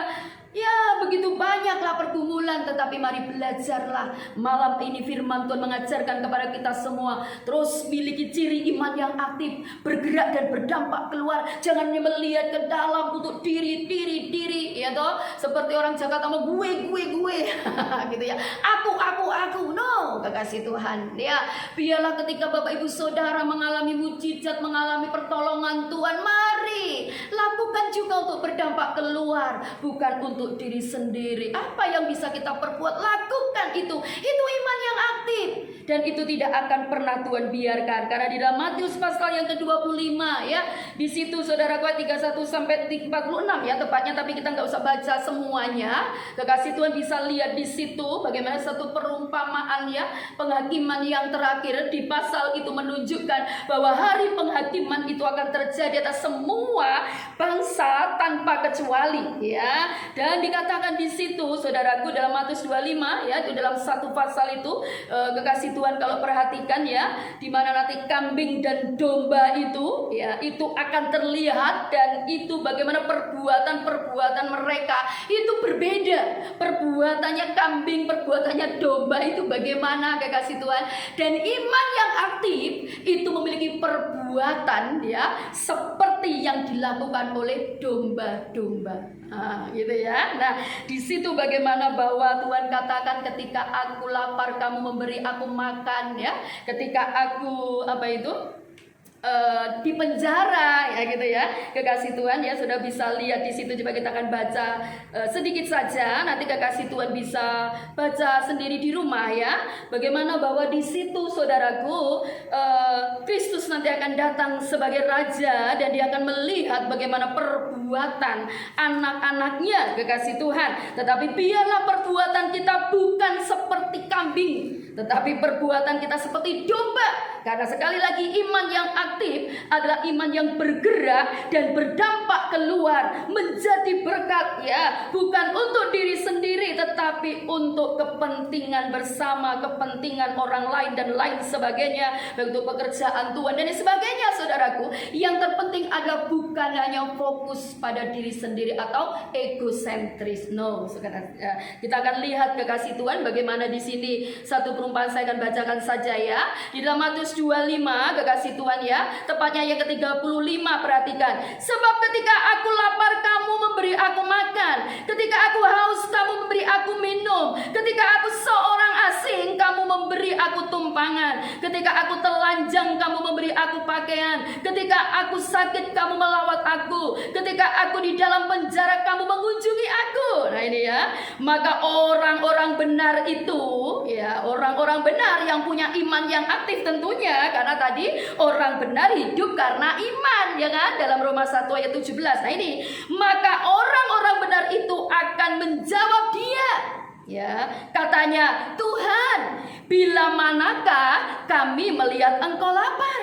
ya begitu banyaklah pergumulan, tetapi mari belajarlah. Malam ini firman Tuhan mengajarkan kepada kita semua, terus miliki ciri iman yang aktif, bergerak dan berdampak keluar. Jangan hanya melihat ke dalam untuk diri, ya toh. Seperti orang Jakarta mau gue gitu ya. Aku. No, kekasih Tuhan. Ya, biarlah ketika Bapak Ibu Saudara mengalami mujizat, mengalami pertolongan Tuhan, mari lakukan juga untuk berdampak keluar, bukan untuk diri sendiri. Apa yang bisa kita perbuat, lakukan itu. Itu iman yang aktif, dan itu tidak akan pernah Tuhan biarkan. Karena di dalam Matius pasal yang ke-25 ya, di situ saudara kuat 31 sampai 46 ya tepatnya, tapi kita nggak usah baca semuanya. Kekasih Tuhan bisa lihat di situ bagaimana satu perumpamaan ya, penghakiman yang terakhir di pasal itu menunjukkan bahwa hari penghakiman itu akan terjadi atas semua bangsa tanpa kecuali ya. Dan dikatakan di situ saudaraku dalam Matius 25 ya, itu dalam satu pasal itu kekasih Tuhan kalau perhatikan ya, di mana nanti kambing dan domba itu ya, itu akan terlihat, dan itu bagaimana perbuatan mereka itu berbeda. Perbuatannya kambing, perbuatannya domba itu bagaimana kekasih Tuhan. Dan iman yang aktif itu memiliki perbuatan ya seperti yang dilakukan oleh domba-domba. Gitu ya. Nah, di situ bagaimana bahwa Tuhan katakan ketika aku lapar kamu memberi aku makan ya. Ketika aku di penjara ya gitu ya, kekasih Tuhan ya, sudah bisa lihat di situ. Coba kita akan baca sedikit saja, nanti kekasih Tuhan bisa baca sendiri di rumah ya, bagaimana bahwa di situ saudaraku Kristus nanti akan datang sebagai raja, dan dia akan melihat bagaimana perbuatan anak-anaknya kekasih Tuhan. Tetapi biarlah perbuatan kita bukan seperti kambing, tetapi perbuatan kita seperti domba. Karena sekali lagi iman yang aktif adalah iman yang bergerak dan berdampak keluar menjadi berkat, ya, bukan untuk diri sendiri tetapi untuk kepentingan bersama, kepentingan orang lain dan lain sebagainya, untuk pekerjaan Tuhan dan sebagainya. Saudaraku, yang terpenting adalah bukan hanya fokus pada diri sendiri atau egosentris. No, kita akan lihat kekasih Tuhan bagaimana di sini satu perumpamaan saya akan bacakan saja, ya. Di dalam Matius 25, kekasih Tuhan, ya, tepatnya yang ke-35, perhatikan. Sebab ketika aku lapar kamu memberi aku makan, ketika aku haus kamu memberi aku minum, ketika aku seorang asing kamu memberi aku tumpangan, ketika aku telanjang kamu memberi aku pakaian, ketika aku sakit kamu melawat aku, ketika aku di dalam penjara kamu mengunjungi aku. Nah ini, ya, maka orang-orang benar itu, ya, orang-orang benar yang punya iman yang aktif tentunya, karena tadi orang benar hidup karena iman, ya kan, dalam Roma 1 ayat 17. Nah ini, maka orang-orang benar itu akan menjawab dia, ya, katanya, Tuhan, bila manakah kami melihat engkau lapar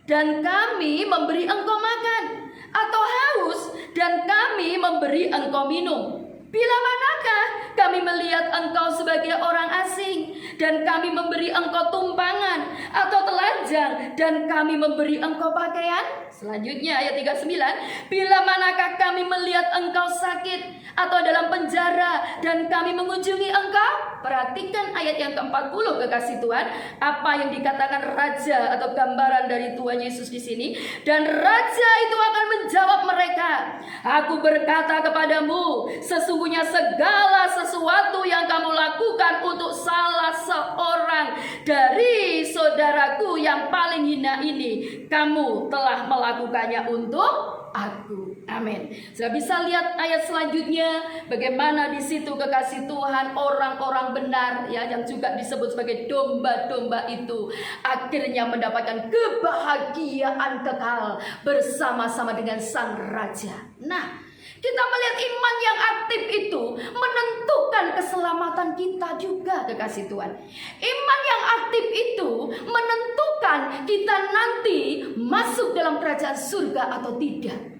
dan kami memberi engkau makan, atau haus dan kami memberi engkau minum? Bila manakah kami melihat engkau sebagai orang asing dan kami memberi engkau tumpangan, atau telanjang dan kami memberi engkau pakaian? Selanjutnya ayat 39, bila manakah kami melihat engkau sakit atau dalam penjara dan kami mengunjungi engkau? Perhatikan ayat yang ke-40, kekasih Tuhan, apa yang dikatakan raja atau gambaran dari Tuhan Yesus di sini. Dan raja itu akan menjawab mereka, aku berkata kepadamu, sesungguhnya segala sesuatu yang kamu lakukan untuk salah seorang dari saudaraku yang paling hina ini, kamu telah melakukannya untuk aku. Amin. Sudah bisa lihat ayat selanjutnya bagaimana di situ, kekasih Tuhan, orang-orang benar, ya, yang juga disebut sebagai domba-domba itu akhirnya mendapatkan kebahagiaan kekal bersama-sama dengan sang raja. Nah, kita melihat iman yang aktif itu menentukan keselamatan kita juga, kekasih Tuhan. Iman yang aktif itu menentukan kita nanti masuk dalam kerajaan surga atau tidak.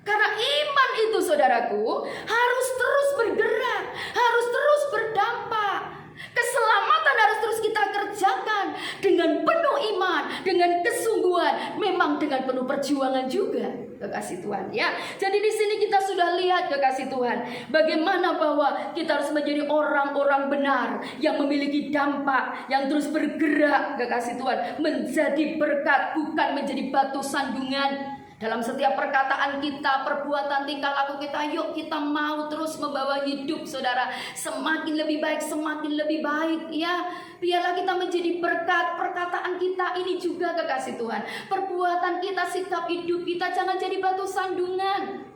Karena iman itu, saudaraku, harus terus bergerak, harus terus berdampak. Keselamatan harus terus kita kerjakan dengan penuh iman, dengan kesungguhan, memang dengan penuh perjuangan juga, kekasih Tuhan, ya. Jadi di sini kita sudah lihat, kekasih Tuhan, bagaimana bahwa kita harus menjadi orang-orang benar yang memiliki dampak, yang terus bergerak, kekasih Tuhan, menjadi berkat, bukan menjadi batu sandungan. Dalam setiap perkataan kita, perbuatan, tingkah laku kita, yuk kita mau terus membawa hidup, saudara, semakin lebih baik, semakin lebih baik, ya. Biarlah kita menjadi berkat. Perkataan kita ini juga, kekasih Tuhan, perbuatan kita, sikap hidup kita, jangan jadi batu sandungan.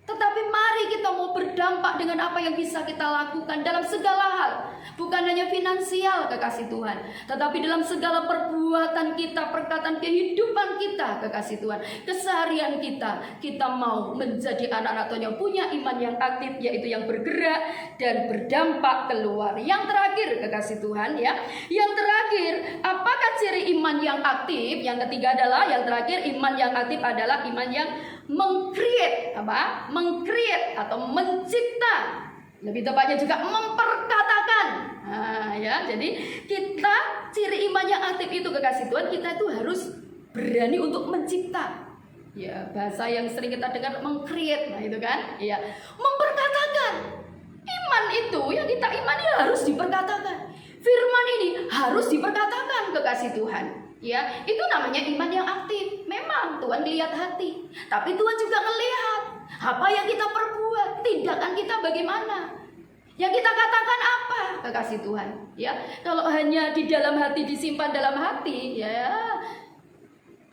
Tetapi mari kita mau berdampak dengan apa yang bisa kita lakukan dalam segala hal. Bukan hanya finansial, kekasih Tuhan, tetapi dalam segala perbuatan kita, perkataan kehidupan kita, kekasih Tuhan, keseharian kita, kita mau menjadi anak-anak Tuhan yang punya iman yang aktif, yaitu yang bergerak dan berdampak keluar. Yang terakhir, kekasih Tuhan, ya, yang terakhir, apakah ciri iman yang aktif? Yang ketiga adalah, yang terakhir, iman yang aktif adalah iman yang meng-create, apa? Meng-create atau mencipta. Lebih tepatnya juga memperkatakan. Nah, ya, jadi kita, ciri iman yang aktif itu, kekasih Tuhan, kita itu harus berani untuk mencipta. Ya, bahasa yang sering kita dengar meng-create, nah itu kan, ya, memperkatakan. Iman itu yang kita imani harus diperkatakan. Firman ini harus diperkatakan, kekasih Tuhan. Ya, itu namanya iman yang aktif. Memang Tuhan lihat hati, tapi Tuhan juga melihat apa yang kita perbuat, tindakan kita bagaimana, yang kita katakan apa, kekasih Tuhan. Ya, kalau hanya di dalam hati, disimpan dalam hati, ya,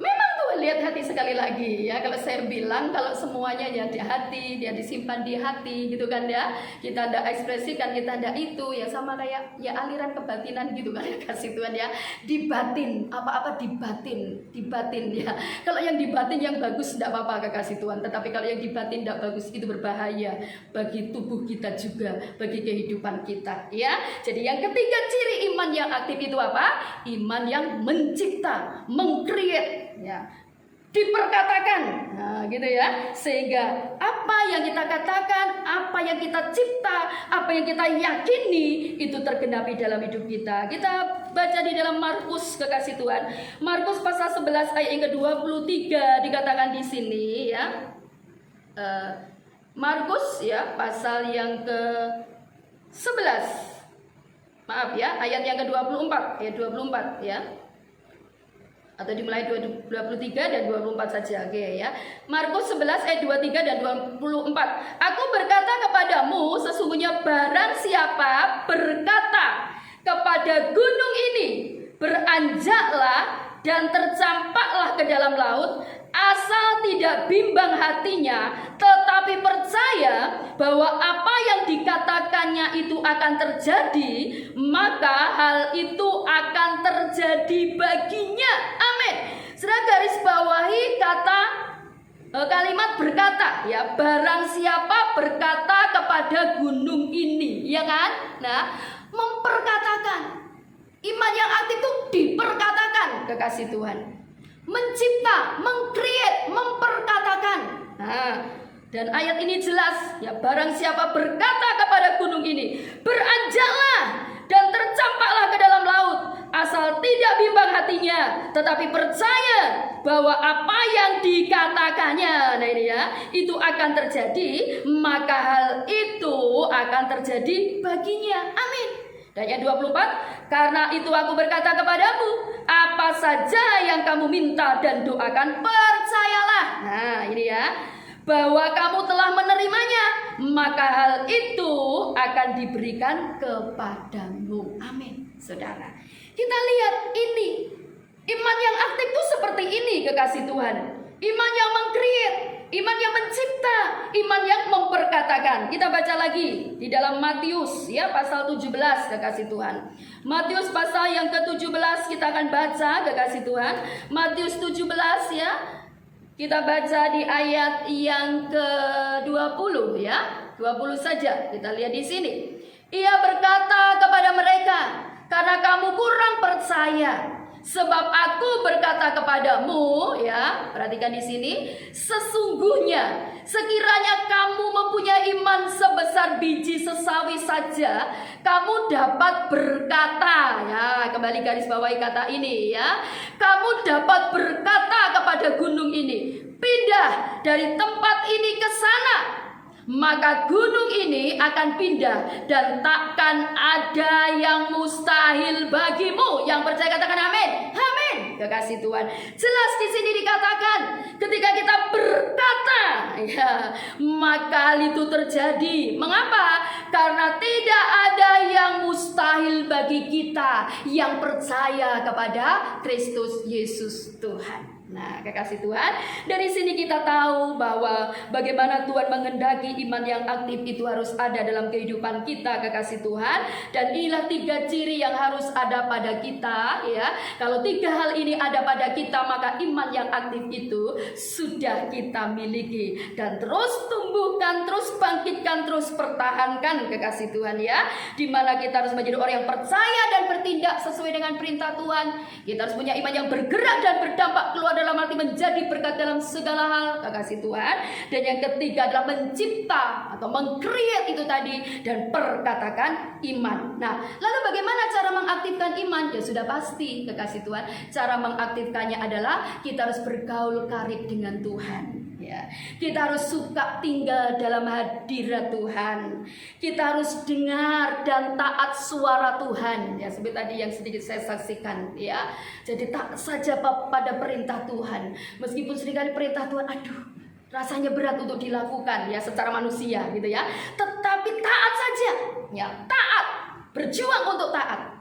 memang Tuhan melihat hati sekali lagi ya. Kalau saya bilang kalau semuanya ya di hati, dia disimpan di hati gitu kan ya. Kita tidak ekspresikan, kita tidak itu ya, sama kayak ya aliran kebatinan gitu kan ya, kasih Tuhan ya. Di batin, apa-apa di batin ya. Kalau yang di batin yang bagus tidak apa-apa kekasih Tuhan, tetapi kalau yang di batin tidak bagus itu berbahaya bagi tubuh kita juga, bagi kehidupan kita ya. Jadi yang ketiga ciri iman yang aktif itu apa? Iman yang mencipta, mengcreate ya, diperkatakan, nah gitu ya, sehingga apa yang kita katakan, apa yang kita cipta, apa yang kita yakini itu tergenapi dalam hidup kita. Kita baca di dalam Markus kekasih Tuhan, Markus pasal 11 ayat yang ke-23 dikatakan di sini ya. Markus ya pasal yang ke-11. Maaf ya, ayat yang ke-24, ayat 24 ya. Atau dimulai 23 dan 24 saja, oke ya. Markus 11 ayat 23 dan 24. Aku berkata kepadamu, sesungguhnya barang siapa berkata kepada gunung ini, beranjaklah dan tercampaklah ke dalam laut, asal tidak bimbang hatinya, tetapi percaya bahwa apa yang dikatakannya itu akan terjadi, maka hal itu akan terjadi baginya. Amin. Saudara garis bawahi kata kalimat berkata ya, barang siapa berkata kepada gunung ini, ya kan? Nah, memperkatakan. Iman yang aktif itu diperkatakan, kekasih Tuhan. Mencipta, mengcreate, memperkatakan. Nah, dan ayat ini jelas ya, barang siapa berkata kepada gunung ini, beranjaklah dan tercampaklah ke dalam laut, asal tidak bimbang hatinya, tetapi percaya bahwa apa yang dikatakannya, nah ini ya, itu akan terjadi, maka hal itu akan terjadi baginya. Amin. Dan ayat 24, karena itu aku berkata kepadamu, apa saja yang kamu minta dan doakan, percayalah. Nah ini ya, bahwa kamu telah menerimanya, maka hal itu akan diberikan kepadamu. Amin. Saudara, kita lihat ini, iman yang aktif itu seperti ini kekasih Tuhan. Iman yang mengcreate, iman yang mencipta, iman yang memperkatakan. Kita baca lagi di dalam Matius ya pasal 17 kekasih Tuhan. Matius pasal yang ke-17 kita akan baca kekasih Tuhan. Matius 17 ya. Kita baca di ayat yang ke-20 ya. 20 saja. Kita lihat di sini. Ia berkata kepada mereka, karena kamu kurang percaya. Sebab aku berkata kepadamu, ya, perhatikan di sini, sesungguhnya sekiranya kamu mempunyai iman sebesar biji sesawi saja, kamu dapat berkata, ya, kembali garis bawahi kata ini, ya, kamu dapat berkata kepada gunung ini, pindah dari tempat ini ke sana. Maka gunung ini akan pindah dan takkan ada yang mustahil bagimu. Yang percaya katakan amin. Amin. Kekasih Tuhan. Jelas di sini dikatakan ketika kita berkata, ya, maka hal itu terjadi. Mengapa? Karena tidak ada yang mustahil bagi kita yang percaya kepada Kristus Yesus Tuhan. Nah, kekasih Tuhan, dari sini kita tahu bahwa bagaimana Tuhan menghendaki iman yang aktif itu harus ada dalam kehidupan kita, kekasih Tuhan. Dan inilah 3 ciri yang harus ada pada kita, ya. Kalau 3 hal ini ada pada kita, maka iman yang aktif itu sudah kita miliki. Dan terus tumbuhkan, terus bangkitkan, terus pertahankan, kekasih Tuhan, ya. Dimana kita harus menjadi orang yang percaya dan bertindak sesuai dengan perintah Tuhan. Kita harus punya iman yang bergerak dan berdampak keluar dalam arti menjadi berkat dalam segala hal, kekasih Tuhan. Dan yang ketiga adalah mencipta atau mengcreate itu tadi, dan perkatakan iman. Nah, lalu bagaimana cara mengaktifkan iman? Ya sudah pasti, kekasih Tuhan, cara mengaktifkannya adalah kita harus bergaul karib dengan Tuhan. Ya, kita harus suka tinggal dalam hadirat Tuhan. Kita harus dengar dan taat suara Tuhan. Ya, seperti tadi yang sedikit saya saksikan, ya. Jadi taat saja pada perintah Tuhan. Meskipun seringkali perintah Tuhan, aduh, rasanya berat untuk dilakukan ya secara manusia gitu ya. Tetapi taat saja. Ya, taat. Berjuang untuk taat.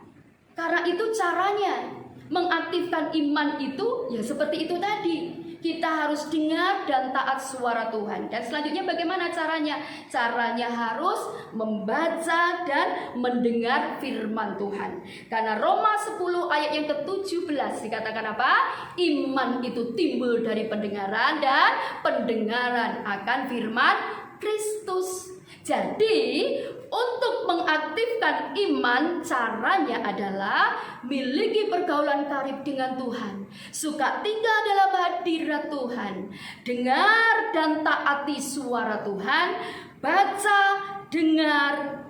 Karena itu caranya mengaktifkan iman itu ya seperti itu tadi. kita harus dengar dan taat suara Tuhan. Dan selanjutnya bagaimana caranya? Caranya harus membaca dan mendengar firman Tuhan. Karena Roma 10 ayat yang ke-17 dikatakan apa? Iman itu timbul dari pendengaran dan pendengaran akan firman Kristus. Jadi untuk mengaktifkan iman caranya adalah miliki pergaulan karib dengan Tuhan, suka tinggal dalam hadirat Tuhan, dengar dan taati suara Tuhan, baca, dengar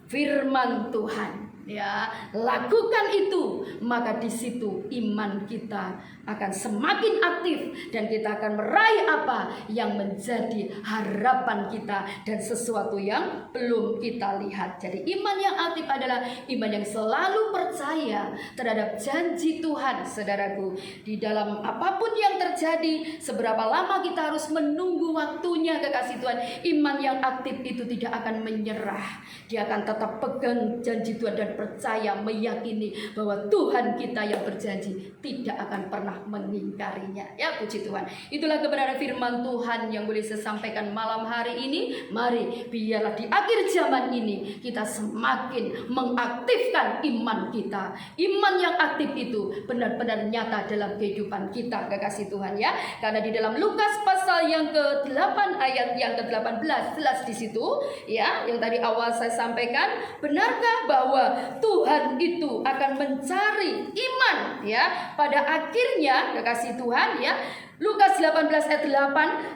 firman Tuhan. Ya, lakukan itu, maka di situ iman kita akan semakin aktif dan kita akan meraih apa yang menjadi harapan kita dan sesuatu yang belum kita lihat. Jadi iman yang aktif adalah iman yang selalu percaya terhadap janji Tuhan. Saudaraku, di dalam apapun yang terjadi, seberapa lama kita harus menunggu waktunya, kekasih Tuhan, iman yang aktif itu tidak akan menyerah. Dia akan tetap pegang janji Tuhan dan percaya, meyakini bahwa Tuhan kita yang berjanji tidak akan pernah mengingkarinya. Ya, puji Tuhan. Itulah kebenaran firman Tuhan yang boleh saya sampaikan malam hari ini. Mari biarlah di akhir zaman ini kita semakin mengaktifkan iman kita. Iman yang aktif itu benar-benar nyata dalam kehidupan kita, kekasih Tuhan ya. Karena di dalam Lukas pasal yang ke-8 ayat yang ke-18 jelas di situ ya, yang tadi awal saya sampaikan, benarkah bahwa Tuhan itu akan mencari iman ya. Pada akhirnya kekasih Tuhan ya, Lukas 18 ayat 8,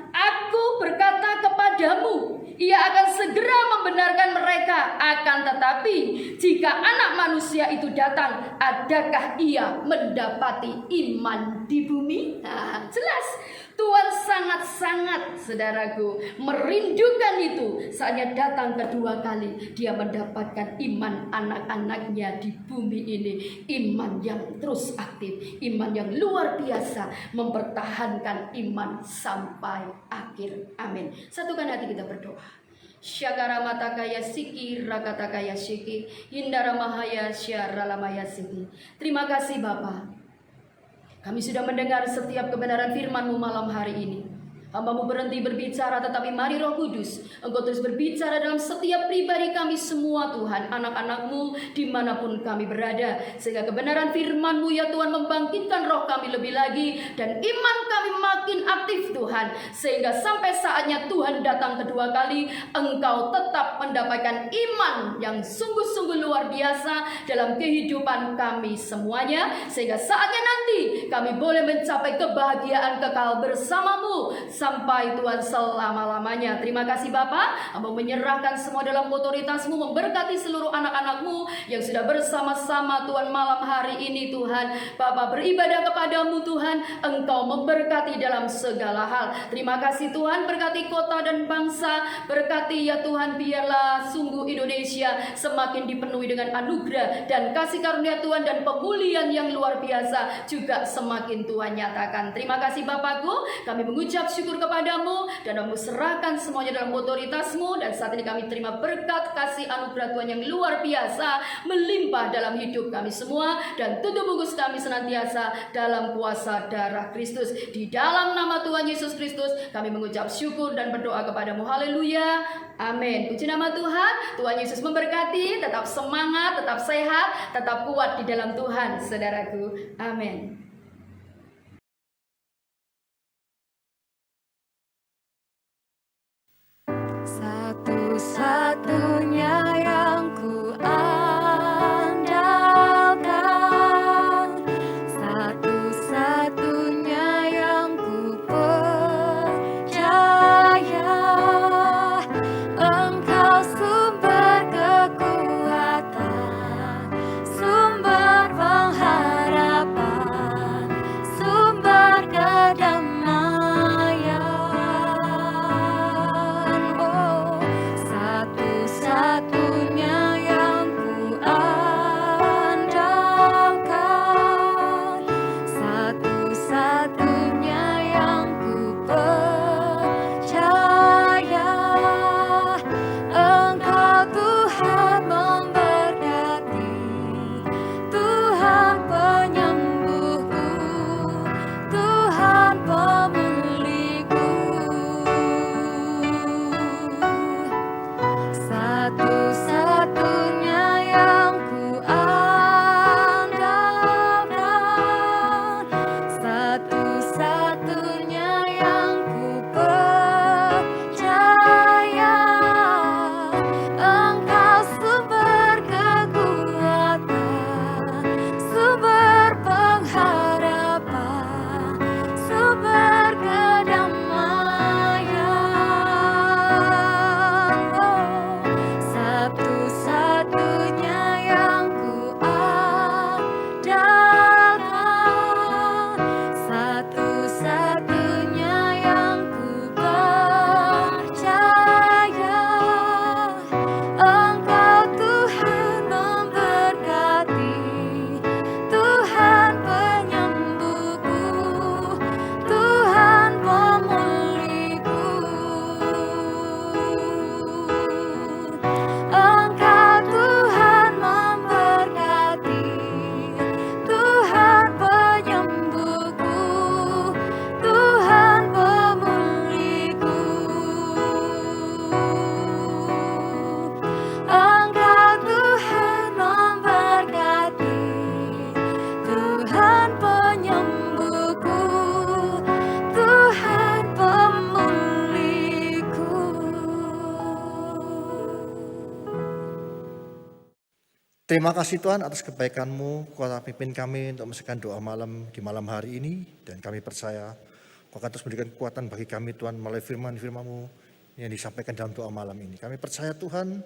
aku berkata kepadamu, ia akan segera membenarkan mereka, akan tetapi jika anak manusia itu datang, adakah ia mendapati iman di bumi? Nah, jelas Tuhan sangat-sangat, saudaraku, merindukan itu. Saatnya datang kedua kali, dia mendapatkan iman anak-anaknya di bumi ini. Iman yang terus aktif, iman yang luar biasa, mempertahankan iman sampai akhir. Amin. Satukan hati kita berdoa. Syakara matakaya siki rakatakaya siki hindara mahaya syaralamaya siki. Terima kasih Bapa. Kami sudah mendengar setiap kebenaran firman-Mu malam hari ini. Hamba-Mu berhenti berbicara, tetapi mari Roh Kudus, Engkau terus berbicara dalam setiap pribadi kami semua Tuhan, anak-anak-Mu dimanapun kami berada. Sehingga kebenaran firman-Mu ya Tuhan membangkitkan roh kami lebih lagi, dan iman kami makin aktif Tuhan. Sehingga sampai saatnya Tuhan datang kedua kali, Engkau tetap mendapatkan iman yang sungguh-sungguh luar biasa dalam kehidupan kami semuanya. Sehingga saatnya nanti kami boleh mencapai kebahagiaan kekal bersama-Mu sampai Tuhan selama-lamanya. Terima kasih Bapa, Hamba menyerahkan semua dalam otoritas-Mu, memberkati seluruh anak-anak-Mu yang sudah bersama-sama Tuhan malam hari ini Tuhan. Bapa beribadah kepadamu Tuhan, Engkau memberkati dalam segala hal. Terima kasih Tuhan, berkati kota dan bangsa, berkati ya Tuhan, biarlah sungguh Indonesia semakin dipenuhi dengan anugerah dan kasih karunia Tuhan, dan pemulihan yang luar biasa juga semakin Tuhan nyatakan. Terima kasih Bapakku, kami mengucap syukur kepadamu dan kami serahkan semuanya dalam otoritas-Mu, dan saat ini kami terima berkat kasih anugerah Tuhan yang luar biasa melimpah dalam hidup kami semua, dan tutup bungkus kami senantiasa dalam kuasa darah Kristus. Di dalam nama Tuhan Yesus Kristus kami mengucap syukur dan berdoa kepadamu. Haleluya, amin. Puji nama Tuhan. Tuhan Yesus memberkati. Tetap semangat, tetap sehat, tetap kuat di dalam Tuhan, saudaraku. Amin. Satu-satunya yang ku andalkan, satu-satunya yang ku percaya, Engkau sumber kekuatan, sumber pengharapan, sumber kedamaian. Oh, satu Terima kasih Tuhan atas kebaikan-Mu, Kau telah pimpin kami untuk menyelesaikan doa malam di malam hari ini. Dan kami percaya Kau akan terus memberikan kekuatan bagi kami Tuhan melalui firman-firman-Mu yang disampaikan dalam doa malam ini. Kami percaya Tuhan,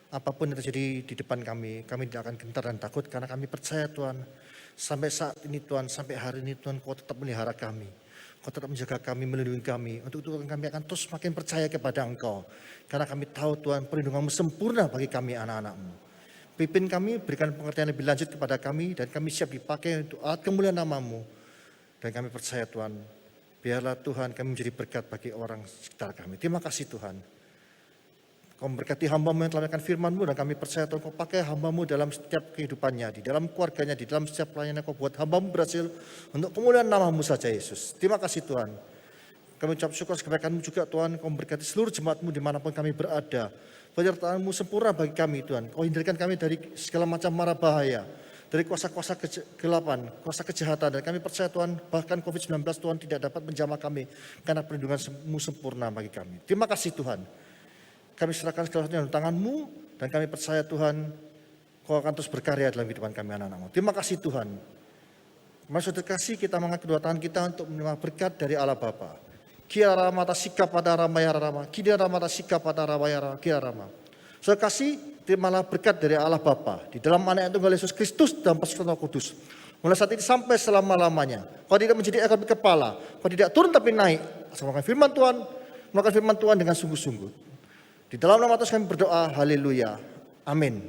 apapun yang terjadi di depan kami tidak akan gentar dan takut karena kami percaya Tuhan. Sampai saat ini Tuhan, sampai hari ini Tuhan, Kau tetap melihara kami. Kau tetap menjaga kami, melindungi kami. Untuk itu kami akan terus makin percaya kepada Engkau. Karena kami tahu Tuhan, perlindungan-Mu sempurna bagi kami anak-anak-Mu. Pimpin kami, berikan pengertian lebih lanjut kepada kami, dan kami siap dipakai untuk alat kemuliaan nama-Mu. Dan kami percaya Tuhan, biarlah Tuhan kami menjadi berkat bagi orang sekitar kami. Terima kasih Tuhan. Kau memberkati hamba-Mu yang telah menyampaikan firman-Mu, dan kami percaya Tuhan Kau pakai hamba-Mu dalam setiap kehidupannya, di dalam keluarganya, di dalam setiap pelayanan Kau buat hamba-Mu berhasil untuk kemuliaan nama-Mu saja Yesus. Terima kasih Tuhan. Kami ucap syukur kebaikan-Mu juga Tuhan, Kau memberkati seluruh jemaat-Mu dimanapun kami berada. Penyertaan-Mu sempurna bagi kami Tuhan. Kau hindarkan kami dari segala macam mara bahaya, dari kuasa-kuasa kegelapan, kuasa kejahatan. Dan kami percaya Tuhan, bahkan COVID-19 Tuhan tidak dapat menjamah kami, karena perlindungan-Mu sempurna bagi kami. Terima kasih Tuhan. Kami serahkan segala sesuatu dalam tangan-Mu, dan kami percaya Tuhan, Kau akan terus berkarya dalam kehidupan kami anak-anak-Mu. Terima kasih Tuhan. Mari saudara kasih kita mengangkat kedua tangan kita untuk menerima berkat dari Allah Bapa. Kia rama ta sikap pada rama ya rama, kia rama ta sikap pada rama ya rama, kia rama. Saudara kasih, terimalah berkat dari Allah Bapa di dalam anak yang tunggal Yesus Kristus dan persekutuan Roh Kudus. Mulai saat ini sampai selama-lamanya. Kau tidak menjadi ekor tapi kepala, kau tidak turun tapi naik. Asal melakukan firman Tuhan dengan sungguh-sungguh. Di dalam nama Tuhan kami berdoa, haleluya, amin.